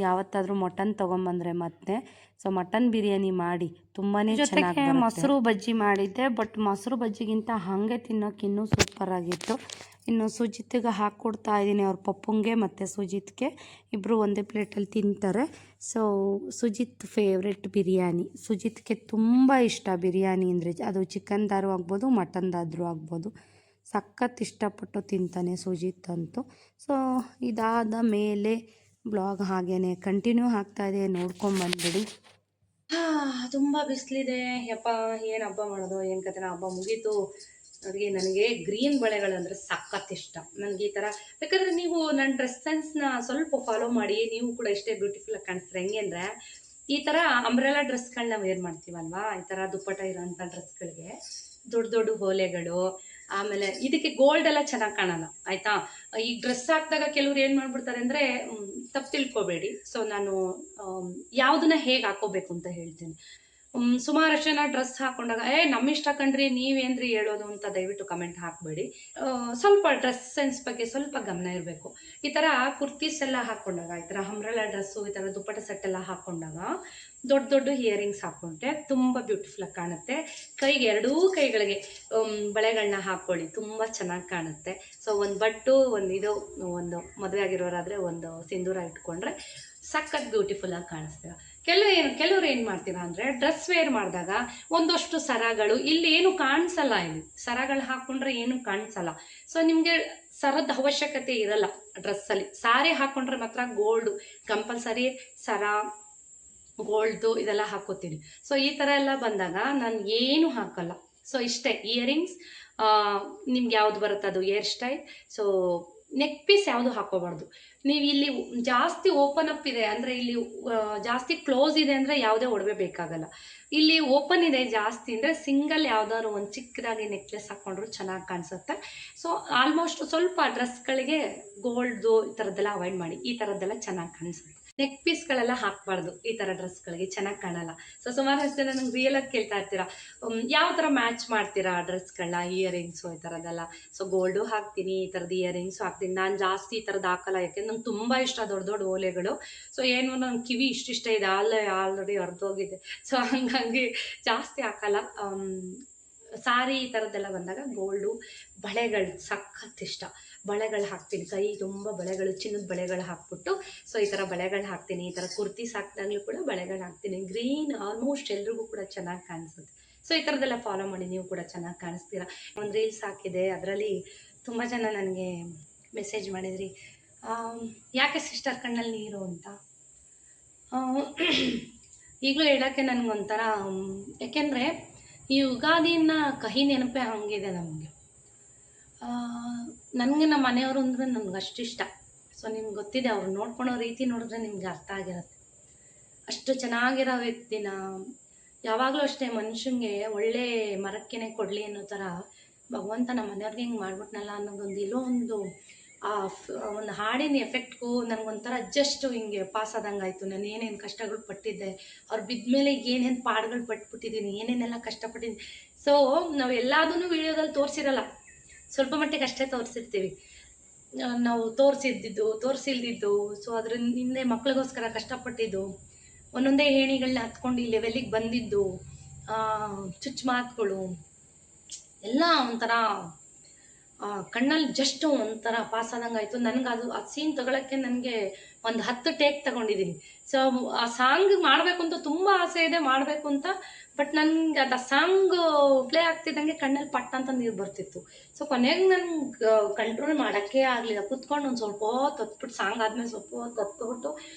ಯಾವತ್ತಾದರೂ ಮಟನ್ ತೊಗೊಂಬಂದರೆ ಮತ್ತೆ ಸೊ ಮಟನ್ ಬಿರಿಯಾನಿ ಮಾಡಿ, ತುಂಬಾ ಚೆನ್ನಾಗಿ. ಮೊಸರು ಬಜ್ಜಿ ಮಾಡಿದ್ದೆ, ಬಟ್ ಮೊಸರು ಬಜ್ಜಿಗಿಂತ ಹಾಗೆ ತಿನ್ನೋಕೆ ಇನ್ನೂ ಸೂಪರಾಗಿತ್ತು. ಇನ್ನು ಸುಜಿತ್ಗೆ ಹಾಕ್ಕೊಡ್ತಾ ಇದ್ದೀನಿ, ಅವ್ರ ಪಪ್ಪಂಗೆ ಮತ್ತು ಸುಜಿತ್ಗೆ ಇಬ್ಬರು ಒಂದೇ ಪ್ಲೇಟಲ್ಲಿ ತಿಂತಾರೆ. So Sujith favourite biryani. ಸುಜಿತ್ಗೆ ತುಂಬ ಇಷ್ಟ ಬಿರಿಯಾನಿ ಅಂದರೆ, ಅದು ಚಿಕನ್ದಾರು ಆಗ್ಬೋದು, ಮಟನ್ದಾದರೂ ಆಗ್ಬೋದು. ಸಖತ್ ಇಷ್ಟಪಟ್ಟು ತಿಂತಾನೆ ಸುಜಿತ್ ಅಂತೂ. ಸೊ ಇದಾದ ಮೇಲೆ ಬ್ಲಾಗ್ ಹಾಗೇ ಕಂಟಿನ್ಯೂ ಆಗ್ತಾಯಿದೆ, ನೋಡ್ಕೊಂಬಂದ್ಬಿಡಿ. ತುಂಬ ಬಿಸಿಲಿದೆ ಯಪ್ಪ. ಏನು ಹಬ್ಬ ಮಾಡೋದು, ಏನು ಕತೆ. ಹಬ್ಬ ಮುಗೀತು. ನನಗೆ ಗ್ರೀನ್ ಬಳೆಗಳಂದರೆ ಸಖತ್ ಇಷ್ಟ. ನನಗೆ ಈ ಥರ ಬೇಕಾದರೆ ನೀವು ನನ್ನ ಡ್ರೆಸ್ ಸೆನ್ಸ್ನ ಸ್ವಲ್ಪ ಫಾಲೋ ಮಾಡಿ, ನೀವು ಕೂಡ ಇಷ್ಟೇ ಬ್ಯೂಟಿಫುಲ್ಲಾಗಿ ಕಾಣಿಸ್ತಾರೆ. ಹೆಂಗೆ ಅಂದರೆ, ಈ ಥರ ಅಂಬ್ರೆಲಾ ಡ್ರೆಸ್ಗಳನ್ನ ವೇರ್ ಮಾಡ್ತೀವಲ್ವಾ, ಈ ಥರ ದುಪ್ಪಟ ಇರೋಂಥ ಡ್ರೆಸ್ಗಳಿಗೆ ದೊಡ್ಡ ಓಲೆಗಳು, ಆಮೇಲೆ ಇದಕ್ಕೆ ಗೋಲ್ಡ್ ಎಲ್ಲ ಚೆನ್ನಾಗಿ ಕಾಣಲ್ಲ, ಆಯಿತಾ. ಈ ಡ್ರೆಸ್ ಹಾಕಿದಾಗ ಕೆಲವ್ರು ಏನು ಮಾಡ್ಬಿಡ್ತಾರೆ ಅಂದರೆ, ತಪ್ಪು ತಿಳ್ಕೊಬೇಡಿ. ಸೊ ನಾನು ಯಾವುದನ್ನ ಹೇಗೆ ಹಾಕೋಬೇಕು ಅಂತ ಹೇಳ್ತೀನಿ. ಸುಮಾರಷ್ಟು ಜನ ಡ್ರೆಸ್ ಹಾಕೊಂಡಾಗ ನಮ್ಮಿಷ್ಟ ಕಣ್ರಿ, ನೀವೇನ್ರಿ ಹೇಳೋದು ಅಂತ ದಯವಿಟ್ಟು ಕಮೆಂಟ್ ಹಾಕಬೇಡಿ. ಸ್ವಲ್ಪ ಡ್ರೆಸ್ ಸೆನ್ಸ್ ಬಗ್ಗೆ ಸ್ವಲ್ಪ ಗಮನ ಇರಬೇಕು. ಈ ಥರ ಕುರ್ತೀಸ್ ಎಲ್ಲ ಹಾಕ್ಕೊಂಡಾಗ, ಈ ಥರ ಅಂಬ್ರೆಲಾ ಡ್ರೆಸ್ಸು, ಈ ಥರ ದುಪ್ಪಟ ಸೆಟ್ ಎಲ್ಲ ಹಾಕ್ಕೊಂಡಾಗ ದೊಡ್ಡ ಇಯರಿಂಗ್ಸ್ ಹಾಕ್ಕೊಂಡ್ರೆ ತುಂಬ ಬ್ಯೂಟಿಫುಲ್ಲಾಗಿ ಕಾಣುತ್ತೆ. ಎರಡೂ ಕೈಗಳಿಗೆ ಬಳೆಗಳನ್ನ ಹಾಕ್ಕೊಳ್ಳಿ, ತುಂಬ ಚೆನ್ನಾಗಿ ಕಾಣುತ್ತೆ. ಸೊ ಒಂದು ಬಟ್ಟು, ಒಂದು ಮದುವೆ ಆಗಿರೋರಾದರೆ ಒಂದು ಸಿಂಧೂರ ಇಟ್ಕೊಂಡ್ರೆ ಸಖತ್ ಬ್ಯೂಟಿಫುಲ್ಲಾಗಿ ಕಾಣಿಸ್ತೀರ. ಕೆಲವ್ರು ಏನು ಮಾಡ್ತೀರಾ ಅಂದರೆ, ಡ್ರೆಸ್ ವೇರ್ ಮಾಡಿದಾಗ ಒಂದಷ್ಟು ಸರಗಳು ಇಲ್ಲಿ ಏನು ಕಾಣಿಸಲ್ಲ. ಇಲ್ಲಿ ಸರಗಳು ಹಾಕ್ಕೊಂಡ್ರೆ ಏನು ಕಾಣಿಸಲ್ಲ. ಸೊ ನಿಮಗೆ ಸರದ ಅವಶ್ಯಕತೆ ಇರಲ್ಲ ಡ್ರೆಸ್ಸಲ್ಲಿ. ಸಾರಿ ಹಾಕ್ಕೊಂಡ್ರೆ ಮಾತ್ರ ಗೋಲ್ಡು ಕಂಪಲ್ಸರಿ, ಸರ ಗೋಲ್ಡ್ದು ಇದೆಲ್ಲ ಹಾಕೋತೀನಿ. ಸೊ ಈ ಥರ ಎಲ್ಲ ಬಂದಾಗ ನಾನು ಏನು ಹಾಕಲ್ಲ. ಸೊ ಇಷ್ಟೇ ಇಯರಿಂಗ್ಸ್. ನಿಮ್ಗೆ ಯಾವ್ದು ಬರುತ್ತೆ ಅದು hairstyle. So neck piece ಯಾವುದು ಹಾಕೋಬಾರ್ದು. ನೀವು ಇಲ್ಲಿ ಜಾಸ್ತಿ ಓಪನ್ ಅಪ್ ಇದೆ ಅಂದರೆ, ಇಲ್ಲಿ ಜಾಸ್ತಿ ಕ್ಲೋಸ್ ಇದೆ ಅಂದರೆ ಯಾವುದೇ ಒಡವೆ ಬೇಕಾಗಲ್ಲ. ಇಲ್ಲಿ ಓಪನ್ ಇದೆ ಜಾಸ್ತಿ ಅಂದರೆ ಸಿಂಗಲ್ ಯಾವ್ದಾದ್ರು ಒಂದು ಚಿಕ್ಕದಾಗಿ ನೆಕ್ಲೆಸ್ ಹಾಕೊಂಡ್ರು ಚೆನ್ನಾಗಿ ಕಾಣಿಸುತ್ತೆ. ಸೊ ಆಲ್ಮೋಸ್ಟ್ ಸ್ವಲ್ಪ ಡ್ರೆಸ್ಗಳಿಗೆ ಗೋಲ್ಡ್ದು ಈ ಥರದ್ದೆಲ್ಲ ಅವಾಯ್ಡ್ ಮಾಡಿ, ಈ ಥರದ್ದೆಲ್ಲ ಚೆನ್ನಾಗಿ ಕಾಣಿಸುತ್ತೆ. ನೆಕ್ ಪೀಸ್ಗಳೆಲ್ಲ ಹಾಕಬಾರ್ದು ಈ ಥರ ಡ್ರೆಸ್ಗಳಿಗೆ, ಚೆನ್ನಾಗಿ ಕಾಣಲ್ಲ. ಸೊ ಸುಮಾರಷ್ಟು ಜನ ನಂಗೆ ರಿಯಲಾಗಿ ಕೇಳ್ತಾ ಇರ್ತೀರಾ, ಯಾವ ಥರ ಮ್ಯಾಚ್ ಮಾಡ್ತೀರಾ ಡ್ರೆಸ್ಗಳನ್ನ, ಇಯರಿಂಗ್ಸು ಈ ಥರದ್ದೆಲ್ಲ. ಸೊ ಗೋಲ್ಡು ಹಾಕ್ತೀನಿ, ಈ ಥರದ್ದು ಇಯರಿಂಗ್ಸು ಹಾಕ್ತೀನಿ. ನಾನು ಜಾಸ್ತಿ ಈ ಥರದ್ದು ಹಾಕಲ್ಲ, ಯಾಕೆಂದ್ರೆ ನಂಗೆ ತುಂಬ ಇಷ್ಟ ದೊಡ್ಡ ದೊಡ್ಡ ಓಲೆಗಳು. ಸೊ ಏನು ನನ್ನ ಕಿವಿ ಇಷ್ಟ ಇದೆ, ಆಲ್ರೆಡಿ ಹೊರದೋಗಿದೆ. ಸೊ ಹಂಗಾಗಿ ಜಾಸ್ತಿ ಹಾಕಲ್ಲ. ಸಾರಿ ಈ ಥರದ್ದೆಲ್ಲ ಬಂದಾಗ ಗೋಲ್ಡು, ಬಳೆಗಳು ಸಖತ್ ಇಷ್ಟ. ಬಳೆಗಳು ಹಾಕ್ತೀನಿ, ಕೈ ತುಂಬ ಬಳೆಗಳು, ಚಿನ್ನದ ಬಳೆಗಳು ಹಾಕ್ಬಿಟ್ಟು. ಸೊ ಈ ಥರ ಬಳೆಗಳು ಹಾಕ್ತೀನಿ. ಈ ಥರ ಕುರ್ತೀಸ್ ಹಾಕಿದಾಗಲೂ ಕೂಡ ಬಳೆಗಳು ಹಾಕ್ತೀನಿ. ಗ್ರೀನ್ ಆಲ್ಮೋಸ್ಟ್ ಎಲ್ರಿಗೂ ಕೂಡ ಚೆನ್ನಾಗಿ ಕಾಣಿಸುತ್ತೆ. ಸೊ ಈ ಥರದ್ದೆಲ್ಲ ಫಾಲೋ ಮಾಡಿ, ನೀವು ಕೂಡ ಚೆನ್ನಾಗಿ ಕಾಣಿಸ್ತೀರಾ. ಒಂದು ರೀಲ್ಸ್ ಹಾಕಿದೆ, ಅದರಲ್ಲಿ ತುಂಬ ಜನ ನನಗೆ ಮೆಸೇಜ್ ಮಾಡಿದ್ರಿ, ಯಾಕೆ ಸಿಸ್ಟರ್ ಕಣ್ಣಲ್ಲಿ ನೀರು ಅಂತ. ಈಗಲೂ ಹೇಳೋಕ್ಕೆ ನನಗೊಂಥರ, ಯಾಕೆಂದರೆ ಈ ಯುಗಾದಿನ ಕಹಿ ನೆನಪೇ ಹಂಗಿದೆ ನಮಗೆ. ನನಗೆ ನಮ್ಮ ಮನೆಯವರು ಅಂದರೆ ನನಗೆ ಅಷ್ಟಿಷ್ಟ. ಸೊ ನಿಮ್ಗೆ ಗೊತ್ತಿದೆ, ಅವ್ರು ನೋಡ್ಕೊಳೋ ರೀತಿ ನೋಡಿದ್ರೆ ನಿಮ್ಗೆ ಅರ್ಥ ಆಗಿರುತ್ತೆ. ಅಷ್ಟು ಚೆನ್ನಾಗಿರೋ ವ್ಯಕ್ತಿನ ಯಾವಾಗಲೂ ಅಷ್ಟೇ, ಮನುಷ್ಯಂಗೆ ಒಳ್ಳೆ ಮರಕ್ಕೇನೆ ಕೊಡಲಿ ಅನ್ನೋ ಥರ ಭಗವಂತ ನಮ್ಮ ಮನೆಯವ್ರಿಗೆ ಹಿಂಗೆ ಮಾಡ್ಬಿಟ್ನಲ್ಲ ಅನ್ನೋದೊಂದು ಎಲ್ಲೋ ಒಂದು ಹಾಡಿನ ಎಫೆಕ್ಟ್ಗೂ ನನಗೊಂಥರ ಜಸ್ಟ್ ಹಿಂಗೆ ಪಾಸ್ ಆದಂಗೆ ಆಯಿತು. ನಾನು ಏನೇನು ಕಷ್ಟಗಳು ಪಟ್ಟಿದ್ದೆ, ಅವ್ರು ಬಿದ್ದ ಮೇಲೆ ಏನೇನು ಪಾಡುಗಳು ಪಟ್ಬಿಟ್ಟಿದ್ದೀನಿ, ಏನೇನೆಲ್ಲ ಕಷ್ಟಪಟ್ಟಿದ್ದೀನಿ. ಸೊ ನಾವು ಎಲ್ಲದನ್ನೂ ವೀಡಿಯೋದಲ್ಲಿ ತೋರಿಸಿರಲ್ಲ, ಸ್ವಲ್ಪ ಮಟ್ಟಿಗೆ ಅಷ್ಟೇ ತೋರಿಸಿರ್ತೀವಿ. ನಾವು ತೋರಿಸಿಲ್ದಿದ್ದು. ಸೊ ಅದ್ರ ಹಿಂದೆ ಮಕ್ಳಿಗೋಸ್ಕರ ಕಷ್ಟಪಟ್ಟಿದ್ದು, ಒಂದೊಂದೇ ಏಣಿಗಳನ್ನ ಹತ್ಕೊಂಡು ಈ ಲೆವೆಲಿಗೆ ಬಂದಿದ್ದು, ಚುಚ್ಚು ಮಾತುಗಳು ಎಲ್ಲ ಒಂಥರ ಕಣ್ಣಲ್ಲಿ ಜಸ್ಟ್ ಒಂಥರ ಪಾಸ್ ಆದಂಗೆ ಆಯಿತು. ನನಗೆ ಅದು ಸೀನ್ ತಗೊಳ್ಳೋಕ್ಕೆ ನನಗೆ ಒಂದು 10 ಟೇಕ್ ತಗೊಂಡಿದ್ದೀನಿ. ಸೊ ಆ ಸಾಂಗ್ ಮಾಡಬೇಕು ಅಂತ ತುಂಬ ಆಸೆ ಇದೆ, ಮಾಡಬೇಕು ಅಂತ. ಬಟ್ ನನಗೆ ಅದು ಆ ಸಾಂಗ್ ಪ್ಲೇ ಆಗ್ತಿದ್ದಂಗೆ ಕಣ್ಣಲ್ಲಿ ಪಟ್ಟ ಅಂತ ನೀರು ಬರ್ತಿತ್ತು. ಸೊ ಕೊನೆಗೆ ನನಗೆ ಕಂಟ್ರೋಲ್ ಮಾಡೋಕ್ಕೆ ಆಗಲಿಲ್ಲ. ಕೂತ್ಕೊಂಡು ಒಂದು ಸ್ವಲ್ಪ ಹೊತ್ತು ಹೊತ್ಬಿಟ್ಟು, ಸಾಂಗ್ ಆದಮೇಲೆ ಸ್ವಲ್ಪ ಹೊತ್ತು ಹೊತ್ಬಿಟ್ಟು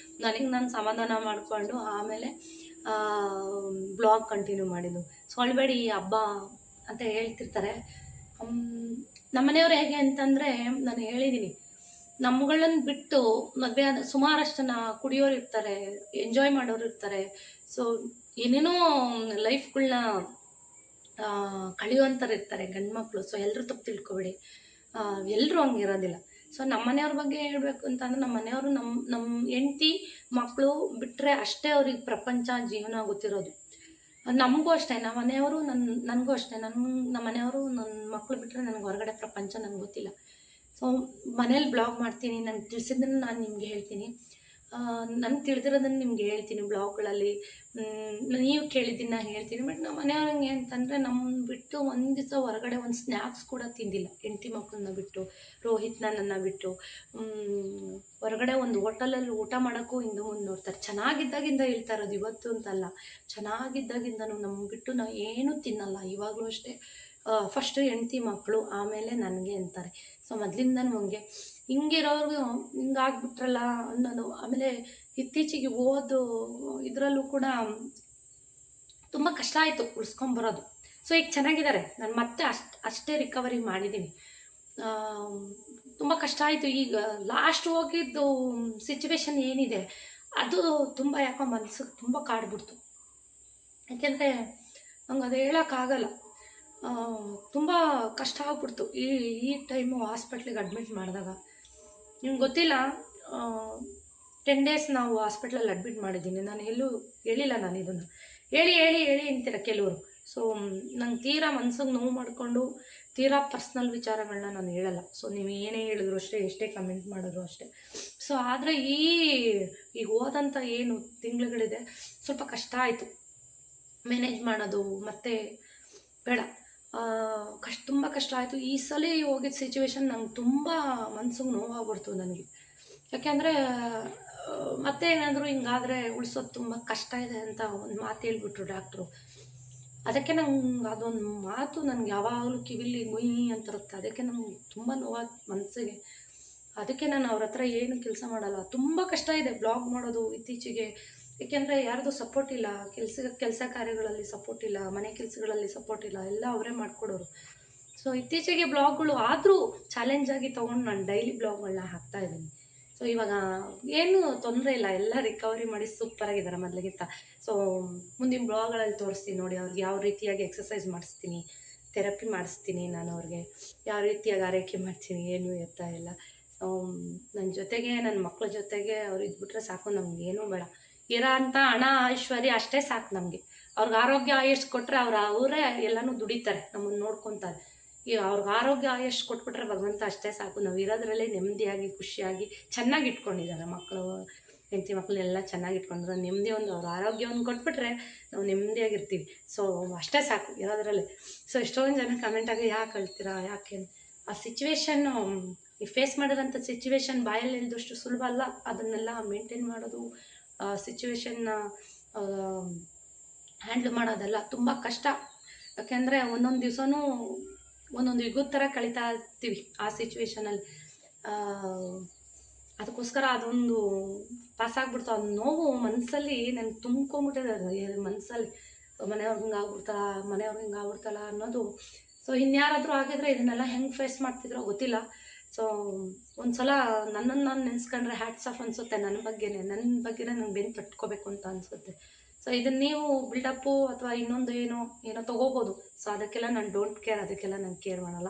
ನನಗೆ ನಾನು ಸಮಾಧಾನ ಮಾಡಿಕೊಂಡು ಆಮೇಲೆ ಬ್ಲಾಗ್ ಕಂಟಿನ್ಯೂ ಮಾಡಿದ್ದು. ಸೊ ಅಳ್ಬೇಡಿ ಹಬ್ಬ ಅಂತ ಹೇಳ್ತಿರ್ತಾರೆ. ನಮ್ಮ ಮನೆಯವ್ರು ಹೇಗೆ ಅಂತಂದರೆ, ನಾನು ಹೇಳಿದ್ದೀನಿ, ನಮ್ಮಗಳನ್ನ ಬಿಟ್ಟು ಮದುವೆ ಆದ ಸುಮಾರಷ್ಟು ಜನ ಕುಡಿಯೋರು ಇರ್ತಾರೆ, ಎಂಜಾಯ್ ಮಾಡೋರು ಇರ್ತಾರೆ. ಸೊ ಏನೇನೋ ಲೈಫ್ಗಳನ್ನ ಕಳೆಯುವಂಥವ್ರು ಇರ್ತಾರೆ ಗಂಡು ಮಕ್ಕಳು. ಸೊ ಎಲ್ಲರೂ ತಪ್ಪು ತಿಳ್ಕೊಬೇಡಿ, ಎಲ್ಲರೂ ಹಂಗಿರೋದಿಲ್ಲ. ಸೊ ನಮ್ಮ ಮನೆಯವ್ರ ಬಗ್ಗೆ ಹೇಳಬೇಕು ಅಂತಂದ್ರೆ, ನಮ್ಮ ಮನೆಯವರು ನಮ್ಮ ಹೆಂಡ್ತಿ ಮಕ್ಕಳು ಬಿಟ್ಟರೆ ಅಷ್ಟೇ ಅವ್ರಿಗೆ ಪ್ರಪಂಚ ಜೀವನ ಗೊತ್ತಿರೋದು. ನಮಗೂ ಅಷ್ಟೇ, ನಮ್ಮ ಮನೆಯವರು ನನಗೂ ಅಷ್ಟೇ. ನಮ್ಮ ಮನೆಯವರು ನನ್ನ ಮಕ್ಕಳು ಬಿಟ್ಟರೆ ನನಗೆ ಹೊರಗಡೆ ಪ್ರಪಂಚ ನನಗೆ ಗೊತ್ತಿಲ್ಲ. ಸೊ ಮನೇಲಿ ಬ್ಲಾಗ್ ಮಾಡ್ತೀನಿ, ನನಗೆ ತಿಳಿಸಿದ್ದನ್ನು ನಾನು ನಿಮಗೆ ಹೇಳ್ತೀನಿ, ನನಗೆ ತಿಳಿದಿರೋದನ್ನು ನಿಮ್ಗೆ ಹೇಳ್ತೀನಿ ಬ್ಲಾಗ್ಗಳಲ್ಲಿ. ನೀವು ಕೇಳಿದ್ದನ್ನು ಹೇಳ್ತೀನಿ. ಬಟ್ ನಮ್ಮ ಮನೆಯವ್ರಿಗೆ ಅಂತಂದರೆ, ನಮ್ಮನ್ನು ಬಿಟ್ಟು ಒಂದು ದಿವಸ ಹೊರಗಡೆ ಒಂದು ಸ್ನ್ಯಾಕ್ಸ್ ಕೂಡ ತಿಂದಿಲ್ಲ. ಹೆಂಡ್ತಿ ಮಕ್ಕಳನ್ನ ಬಿಟ್ಟು, ರೋಹಿತ್ನ ನನ್ನ ಬಿಟ್ಟು ಹೊರಗಡೆ ಒಂದು ಹೋಟೆಲಲ್ಲಿ ಊಟ ಮಾಡೋಕ್ಕೂ ಹಿಂದೆ ಮುಂದೆ ನೋಡ್ತಾರೆ. ಚೆನ್ನಾಗಿದ್ದಾಗಿಂದ ಹೇಳ್ತಾ ಇರೋದು, ಇವತ್ತು ಅಂತಲ್ಲ, ಚೆನ್ನಾಗಿದ್ದಾಗಿಂದನೂ ನಮ್ಮ ಬಿಟ್ಟು ನಾವು ಏನೂ ತಿನ್ನಲ್ಲ. ಇವಾಗಲೂ ಅಷ್ಟೇ, ಫಸ್ಟು ಹೆಂಡ್ತಿ ಮಕ್ಕಳು, ಆಮೇಲೆ ನನಗೆ ಅಂತಾರೆ. ಸೊ ಮೊದಲಿಂದನೂ ಹಂಗೆ. ಹಿಂಗಿರೋರ್ಗು ಹಿಂಗಾಗ್ಬಿಟ್ರಲ್ಲ ಅನ್ನೋದು. ಆಮೇಲೆ ಇತ್ತೀಚೆಗೆ ಇದರಲ್ಲೂ ಕೂಡ ತುಂಬ ಕಷ್ಟ ಆಯಿತು ಉಳಿಸ್ಕೊಂಬರೋದು. ಸೊ ಈಗ ಚೆನ್ನಾಗಿದ್ದಾರೆ, ನಾನು ಮತ್ತೆ ಅಷ್ಟೇ ರಿಕವರಿ ಮಾಡಿದ್ದೀನಿ. ತುಂಬ ಕಷ್ಟ ಆಯಿತು. ಈಗ ಲಾಸ್ಟ್ ಹೋಗಿದ್ದು ಸಿಚುವೇಶನ್ ಏನಿದೆ ಅದು ತುಂಬ ಯಾಕೋ ಮನಸ್ಸಿಗೆ ತುಂಬ ಕಾಡ್ಬಿಡ್ತು. ಯಾಕೆಂದರೆ ನಂಗೆ ಅದು ಹೇಳೋಕ್ಕಾಗಲ್ಲ, ತುಂಬ ಕಷ್ಟ ಆಗ್ಬಿಡ್ತು. ಈ ಟೈಮು ಹಾಸ್ಪಿಟ್ಲಿಗೆ ಅಡ್ಮಿಟ್ ಮಾಡಿದಾಗ, ನಿಮ್ಗೆ ಗೊತ್ತಿಲ್ಲ, 10 ಡೇಸ್ ನಾವು ಹಾಸ್ಪಿಟ್ಲಲ್ಲಿ ಅಡ್ಮಿಟ್ ಮಾಡಿದ್ದೀನಿ. ನಾನು ಎಲ್ಲೂ ಹೇಳಿಲ್ಲ, ನಾನು ಇದನ್ನು ಹೇಳಿ ಅಂತೀರ ಕೆಲವರು. ಸೊ ನಂಗೆ ತೀರಾ ಮನ್ಸಿಗೆ ನೋವು ಮಾಡಿಕೊಂಡು ತೀರಾ ಪರ್ಸ್ನಲ್ ವಿಚಾರಗಳನ್ನ ನಾನು ಹೇಳಲ್ಲ. ಸೊ ನೀವು ಏನೇ ಹೇಳಿದ್ರು ಅಷ್ಟೇ, ಎಷ್ಟೇ ಕಮೆಂಟ್ ಮಾಡಿದ್ರು ಅಷ್ಟೇ. ಸೊ ಆದರೆ ಈಗ ಹೋದಂಥ ಏನು ತಿಂಗಳುಗಳಿದೆ, ಸ್ವಲ್ಪ ಕಷ್ಟ ಆಯಿತು ಮ್ಯಾನೇಜ್ ಮಾಡೋದು. ಮತ್ತು ಬೇಡ, ತುಂಬ ಕಷ್ಟ ಆಯಿತು. ಈ ಸಲ ಹೋಗಿದ್ದ ಸಿಚುವೇಶನ್ ನಂಗೆ ತುಂಬ ಮನ್ಸಿಗೆ ನೋವಾಗ್ಬಿಡ್ತು ನನಗೆ. ಯಾಕೆಂದರೆ ಮತ್ತೆ ಏನಾದರೂ ಹಿಂಗಾದರೆ ಉಳಿಸೋದು ತುಂಬ ಕಷ್ಟ ಇದೆ ಅಂತ ಒಂದು ಮಾತು ಹೇಳ್ಬಿಟ್ರು ಡಾಕ್ಟ್ರು. ಅದಕ್ಕೆ ನಂಗೆ ಅದೊಂದು ಮಾತು ನನಗೆ ಯಾವಾಗಲೂ ಕಿವಿಲಿ ಗುಯ್ ಅಂತಿರುತ್ತೆ. ಅದಕ್ಕೆ ನಂಗೆ ತುಂಬ ನೋವಾದ ಮನಸ್ಸಿಗೆ. ಅದಕ್ಕೆ ನಾನು ಅವ್ರ ಹತ್ರ ಏನು ಕೆಲಸ ಮಾಡಲ್ಲ. ತುಂಬ ಕಷ್ಟ ಇದೆ ಬ್ಲಾಗ್ ಮಾಡೋದು ಇತ್ತೀಚೆಗೆ. ಏಕೆಂದರೆ ಯಾರ್ದು ಸಪೋರ್ಟ್ ಇಲ್ಲ, ಕೆಲಸ ಕಾರ್ಯಗಳಲ್ಲಿ ಸಪೋರ್ಟ್ ಇಲ್ಲ, ಮನೆ ಕೆಲಸಗಳಲ್ಲಿ ಸಪೋರ್ಟ್ ಇಲ್ಲ, ಎಲ್ಲ ಅವರೇ ಮಾಡಿಕೊಡೋರು. ಸೊ ಇತ್ತೀಚೆಗೆ ಬ್ಲಾಗ್ಗಳು ಆದರೂ ಚಾಲೆಂಜಾಗಿ ತೊಗೊಂಡು ನಾನು ಡೈಲಿ ಬ್ಲಾಗ್ಗಳನ್ನ ಹಾಕ್ತಾಯಿದ್ದೀನಿ. ಸೊ ಇವಾಗ ಏನೂ ತೊಂದರೆ ಇಲ್ಲ, ಎಲ್ಲ ರಿಕವರಿ ಮಾಡಿ ಸೂಪರಾಗಿದ್ದಾರೆ ಮೊದಲಿಗಿಂತ. ಸೊ ಮುಂದಿನ ಬ್ಲಾಗ್ಗಳಲ್ಲಿ ತೋರಿಸ್ತೀನಿ ನೋಡಿ, ಅವ್ರಿಗೆ ಯಾವ ರೀತಿಯಾಗಿ ಎಕ್ಸಸೈಸ್ ಮಾಡಿಸ್ತೀನಿ, ಥೆರಪಿ ಮಾಡಿಸ್ತೀನಿ, ನಾನು ಅವ್ರಿಗೆ ಯಾವ ರೀತಿಯಾಗಿ ಆರೈಕೆ ಮಾಡ್ತೀನಿ, ಏನೂ ಎತ್ತಾ ಇಲ್ಲ. ನನ್ನ ಜೊತೆಗೆ ನನ್ನ ಮಕ್ಳ ಜೊತೆಗೆ ಅವ್ರು ಇದ್ಬಿಟ್ರೆ ಸಾಕು, ನಮ್ಗೆ ಏನೂ ಬೇಡ. ಇರೋ ಅಂಥ ಹಣ ಐಶ್ವರ್ಯ ಅಷ್ಟೇ ಸಾಕು ನಮಗೆ. ಅವ್ರಿಗೆ ಆರೋಗ್ಯ ಆಯುಷ್ ಕೊಟ್ಟರೆ ಅವರೇ ಎಲ್ಲನೂ ದುಡಿತಾರೆ, ನಮ್ಮನ್ನು ನೋಡ್ಕೊತಾರೆ. ಈಗ ಅವ್ರಿಗೆ ಆರೋಗ್ಯ ಆಯುಷ್ ಕೊಟ್ಬಿಟ್ರೆ ಭಗವಂತ ಅಷ್ಟೇ ಸಾಕು. ನಾವು ಇರೋದ್ರಲ್ಲೇ ನೆಮ್ಮದಿಯಾಗಿ ಖುಷಿಯಾಗಿ ಚೆನ್ನಾಗಿ ಇಟ್ಕೊಂಡಿದ್ದಾರೆ ಮಕ್ಕಳು, ಹೆಂಡತಿ ಮಕ್ಕಳನ್ನೆಲ್ಲ ಚೆನ್ನಾಗಿ ಇಟ್ಕೊಂಡಿದ್ದಾರೆ. ನೆಮ್ಮದಿ ಒಂದು ಅವ್ರ ಆರೋಗ್ಯವನ್ನು ಕೊಟ್ಬಿಟ್ರೆ ನಾವು ನೆಮ್ಮದಿಯಾಗಿರ್ತೀವಿ. ಸೊ ಅಷ್ಟೇ ಸಾಕು ಇರೋದ್ರಲ್ಲೇ. ಸೊ ಎಷ್ಟೊಂದು ಜನ ಕಮೆಂಟಾಗಿ ಯಾಕೆ ಅಳ್ತೀರಾ, ಯಾಕೆ ಆ ಸಿಚುವೇಶನ್ನು ಈ ಫೇಸ್ ಮಾಡಿರೋಂಥ ಸಿಚುವೇಶನ್ ಬಾಯಲ್ಲಿ ಇಲ್ದಷ್ಟು ಸುಲಭ ಅಲ್ಲ. ಅದನ್ನೆಲ್ಲ ಮೇಂಟೈನ್ ಮಾಡೋದು, ಸಿಚುವೇಶನ್ನ ಹ್ಯಾಂಡ್ಲ್ ಮಾಡೋದೆಲ್ಲ ತುಂಬ ಕಷ್ಟ. ಯಾಕೆಂದರೆ ಒಂದೊಂದು ದಿವಸನೂ ಒಂದೊಂದು ಯುಗದ ಥರ ಕಳೀತಾ ಇರ್ತೀವಿ ಆ ಸಿಚುವೇಶನಲ್ಲಿ. ಅದಕ್ಕೋಸ್ಕರ ಅದೊಂದು ಪಾಸಾಗ್ಬಿಡ್ತು. ಅದು ನೋವು ಮನಸ್ಸಲ್ಲಿ ನನಗೆ ತುಂಬ್ಕೊಂಬಿಟ್ಟಿದೆ, ಅದು ಮನಸ್ಸಲ್ಲಿ. ಮನೆಯವ್ರಿಗೆ ಹಿಂಗೆ ಆಗ್ಬಿಡ್ತಲ್ಲ ಅನ್ನೋದು. ಸೊ ಇನ್ಯಾರಾದರೂ ಆಗಿದ್ರೆ ಇದನ್ನೆಲ್ಲ ಹೆಂಗೆ ಫೇಸ್ ಮಾಡ್ತಿದ್ರೋ ಗೊತ್ತಿಲ್ಲ. ಸೊ ಒಂದು ಸಲ ನನ್ನನ್ನು ನಾನು ನೆನೆಸ್ಕೊಂಡ್ರೆ ಹ್ಯಾಟ್ಸ್ ಆಫ್ ಅನಿಸುತ್ತೆ. ನನ್ನ ಬಗ್ಗೆನೇ ನಂಗೆ ಬೆನ್ನು ತಟ್ಕೋಬೇಕು ಅಂತ ಅನಿಸುತ್ತೆ. ಸೊ ಇದನ್ನು ನೀವು ಬಿಲ್ಡಪ್ಪು ಅಥವಾ ಇನ್ನೊಂದು ಏನೋ ತೊಗೋಬೋದು. ಸೊ ಅದಕ್ಕೆಲ್ಲ ನಾನು ಡೋಂಟ್ ಕೇರ್, ಅದಕ್ಕೆಲ್ಲ ನಾನು ಕೇರ್ ಮಾಡಲ್ಲ.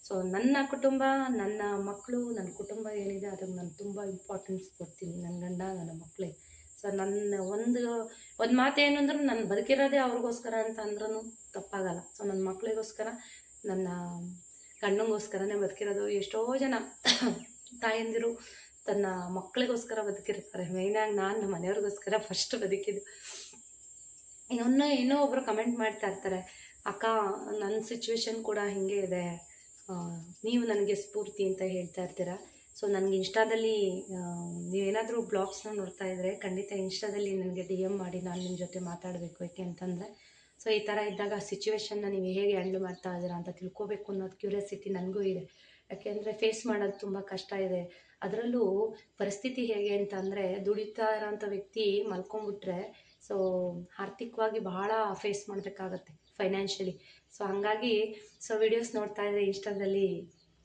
ಸೊ ನನ್ನ ಕುಟುಂಬ, ನನ್ನ ಮಕ್ಕಳು, ನನ್ನ ಕುಟುಂಬ ಏನಿದೆ ಅದಕ್ಕೆ ನಾನು ತುಂಬ ಇಂಪಾರ್ಟೆನ್ಸ್ ಕೊಡ್ತೀನಿ, ನನ್ನ ಗಂಡ, ನನ್ನ ಮಕ್ಕಳಿಗೆ. ಸೊ ನನ್ನ ಒಂದು ಮಾತೇನು ಅಂದ್ರೆ, ನಾನು ಬದುಕಿರೋದೇ ಅವ್ರಿಗೋಸ್ಕರ ಅಂತ ಅಂದ್ರೂ ತಪ್ಪಾಗಲ್ಲ. ಸೊ ನನ್ನ ಮಕ್ಕಳಿಗೋಸ್ಕರ, ನನ್ನ ಗಂಡನಿಗೋಸ್ಕರನೇ ಬದುಕಿರೋದು. ಎಷ್ಟೋ ಜನ ತಾಯಂದಿರು ತನ್ನ ಮಕ್ಕಳಿಗೋಸ್ಕರ ಬದುಕಿರ್ತಾರೆ. ಮೇಯ್ನಾಗಿ ನಾನು ನಮ್ಮ ಮನೆಯವ್ರಿಗೋಸ್ಕರ ಫಸ್ಟ್ ಬದುಕಿದ್ದು. ಇನ್ನೂ ಒಬ್ಬರು ಕಮೆಂಟ್ ಮಾಡ್ತಾ ಇರ್ತಾರೆ, ಅಕ್ಕ ನನ್ನ ಸಿಚುವೇಶನ್ ಕೂಡ ಹೀಗೆ ಇದೆ, ನೀವು ನನಗೆ ಸ್ಫೂರ್ತಿ ಅಂತ ಹೇಳ್ತಾ ಇರ್ತೀರ. ಸೊ ನನಗೆ ಇನ್ಸ್ಟಾದಲ್ಲಿ ನೀವೇನಾದರೂ ಬ್ಲಾಗ್ಸ್ನ ನೋಡ್ತಾ ಇದ್ದರೆ ಖಂಡಿತ ಇನ್ಸ್ಟಾದಲ್ಲಿ ನನಗೆ DM ಮಾಡಿ, ನಾನು ನಿಮ್ಮ ಜೊತೆ ಮಾತಾಡಬೇಕು. ಯಾಕೆ ಅಂತಂದರೆ, ಸೊ ಈ ಥರ ಇದ್ದಾಗ ಸಿಚುವೇಶನ್ನ ನೀವು ಹೇಗೆ ಹ್ಯಾಂಡ್ಲ್ ಮಾಡ್ತಾ ಇದ್ದೀರಾ ಅಂತ ತಿಳ್ಕೊಬೇಕು ಅನ್ನೋದು ಕ್ಯೂರಿಯಾಸಿಟಿ ನನಗೂ ಇದೆ. ಯಾಕೆಂದರೆ ಫೇಸ್ ಮಾಡೋದು ತುಂಬ ಕಷ್ಟ ಇದೆ. ಅದರಲ್ಲೂ ಪರಿಸ್ಥಿತಿ ಹೇಗೆ ಅಂತಂದರೆ, ದುಡಿತಾ ಇರೋಂಥ ವ್ಯಕ್ತಿ ಮಲ್ಕೊಂಡ್ಬಿಟ್ರೆ ಸೊ ಆರ್ಥಿಕವಾಗಿ ಬಹಳ ಫೇಸ್ ಮಾಡಬೇಕಾಗತ್ತೆ, ಫೈನಾನ್ಷಿಯಲಿ. ಸೊ ಹಾಗಾಗಿ ವಿಡಿಯೋಸ್ ನೋಡ್ತಾ ಇದ್ದರೆ ಇನ್ಸ್ಟಾದಲ್ಲಿ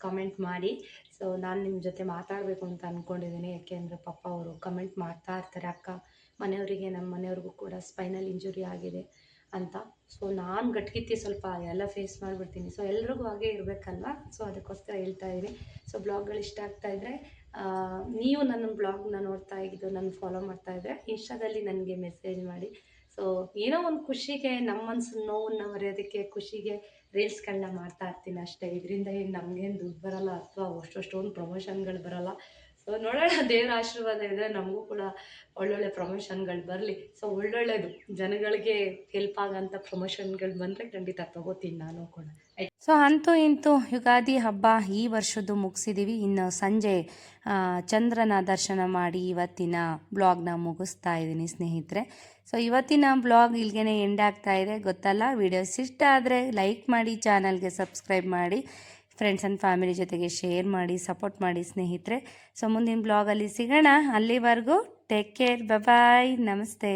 ಕಮೆಂಟ್ ಮಾಡಿ. ಸೊ ನಾನು ನಿಮ್ಮ ಜೊತೆ ಮಾತಾಡಬೇಕು ಅಂತ ಅಂದ್ಕೊಂಡಿದ್ದೀನಿ. ಯಾಕೆಂದರೆ ಪಾಪ ಅವರು ಕಮೆಂಟ್ ಮಾಡ್ತಾ ಇರ್ತಾರೆ, ಅಕ್ಕ ಮನೆಯವರಿಗೆ, ನಮ್ಮ ಮನೆಯವ್ರಿಗೂ ಕೂಡ ಸ್ಪೈನಲ್ ಇಂಜುರಿ ಆಗಿದೆ ಅಂತ. ಸೊ ನಾನು ಗಟ್ಕಿತ್ತಿ ಸ್ವಲ್ಪ ಎಲ್ಲ ಫೇಸ್ ಮಾಡಿಬಿಡ್ತೀನಿ. ಸೊ ಎಲ್ರಿಗೂ ಹಾಗೆ ಇರಬೇಕಲ್ವ. ಸೊ ಅದಕ್ಕೋಸ್ಕರ ಹೇಳ್ತಾ ಇದ್ದೀನಿ. ಸೊ ಬ್ಲಾಗ್ಗಳು ಇಷ್ಟ ಆಗ್ತಾಯಿದ್ರೆ, ನೀವು ನನ್ನ ಬ್ಲಾಗ್ನ ನೋಡ್ತಾ ಇದ್ದು ನನ್ನ ಫಾಲೋ ಮಾಡ್ತಾ ಇದ್ದರೆ ಇನ್ಸ್ಟಾದಲ್ಲಿ ನನಗೆ ಮೆಸೇಜ್ ಮಾಡಿ. ಸೊ ಏನೋ ಒಂದು ಖುಷಿಗೆ, ನಮ್ಮ ಮನಸ್ಸಿನ ನೋವನ್ನು ಮರೆಯೋದಕ್ಕೆ ಖುಷಿಗೆ ರೀಲ್ಸ್ಗಳನ್ನ ಮಾಡ್ತಾ ಇರ್ತೀನಿ ಅಷ್ಟೇ. ಇದರಿಂದ ಏನು ನಮಗೇನು ದುಡ್ಡು ಬರೋಲ್ಲ ಅಥವಾ ಅಷ್ಟೊಂದು ಪ್ರಮೋಷನ್ಗಳು ಬರೋಲ್ಲ. ಸೊ ನೋಡೋಣ, ದೇವರ ಆಶೀರ್ವಾದ ಇದ್ದರೆ ನಮಗೂ ಕೂಡ ಒಳ್ಳೊಳ್ಳೆ ಪ್ರಮೋಷನ್ಗಳು ಬರಲಿ. ಸೊ ಒಳ್ಳೊಳ್ಳೆಯದು ಜನಗಳಿಗೆ ಹೆಲ್ಪ್ ಆಗೋಂಥ ಪ್ರಮೋಷನ್ಗಳು ಬಂದರೆ ಖಂಡಿತ ತೊಗೋತೀನಿ ನಾನು ಕೂಡ. ಸೊ ಅಂತೂ ಇಂತೂ ಯುಗಾದಿ ಹಬ್ಬ ಈ ವರ್ಷದ್ದು ಮುಗಿಸಿದ್ದೀವಿ. ಇನ್ನು ಸಂಜೆ ಚಂದ್ರನ ದರ್ಶನ ಮಾಡಿ ಇವತ್ತಿನ ಬ್ಲಾಗ್ನ ಮುಗಿಸ್ತಾ ಇದ್ದೀನಿ ಸ್ನೇಹಿತರೆ. ಸೊ ಇವತ್ತಿನ ಬ್ಲಾಗ್ ಇಲ್ಲಿಗೆ ಎಂಡ್ ಆಗ್ತಾ ಇದೆ. ಗೊತ್ತಲ್ಲ, ವಿಡಿಯೋಸ್ ಇಷ್ಟ ಆದರೆ ಲೈಕ್ ಮಾಡಿ, ಚಾನಲ್ಗೆ ಸಬ್ಸ್ಕ್ರೈಬ್ ಮಾಡಿ, ಫ್ರೆಂಡ್ಸ್ ಆ್ಯಂಡ್ ಫ್ಯಾಮಿಲಿ ಜೊತೆಗೆ ಶೇರ್ ಮಾಡಿ, ಸಪೋರ್ಟ್ ಮಾಡಿ ಸ್ನೇಹಿತರೆ. ಸೊ ಮುಂದಿನ ಬ್ಲಾಗಲ್ಲಿ ಸಿಗೋಣ. ಅಲ್ಲಿವರೆಗೂ ಟೇಕ್ ಕೇರ್, ಬಾಯ್, ನಮಸ್ತೆ.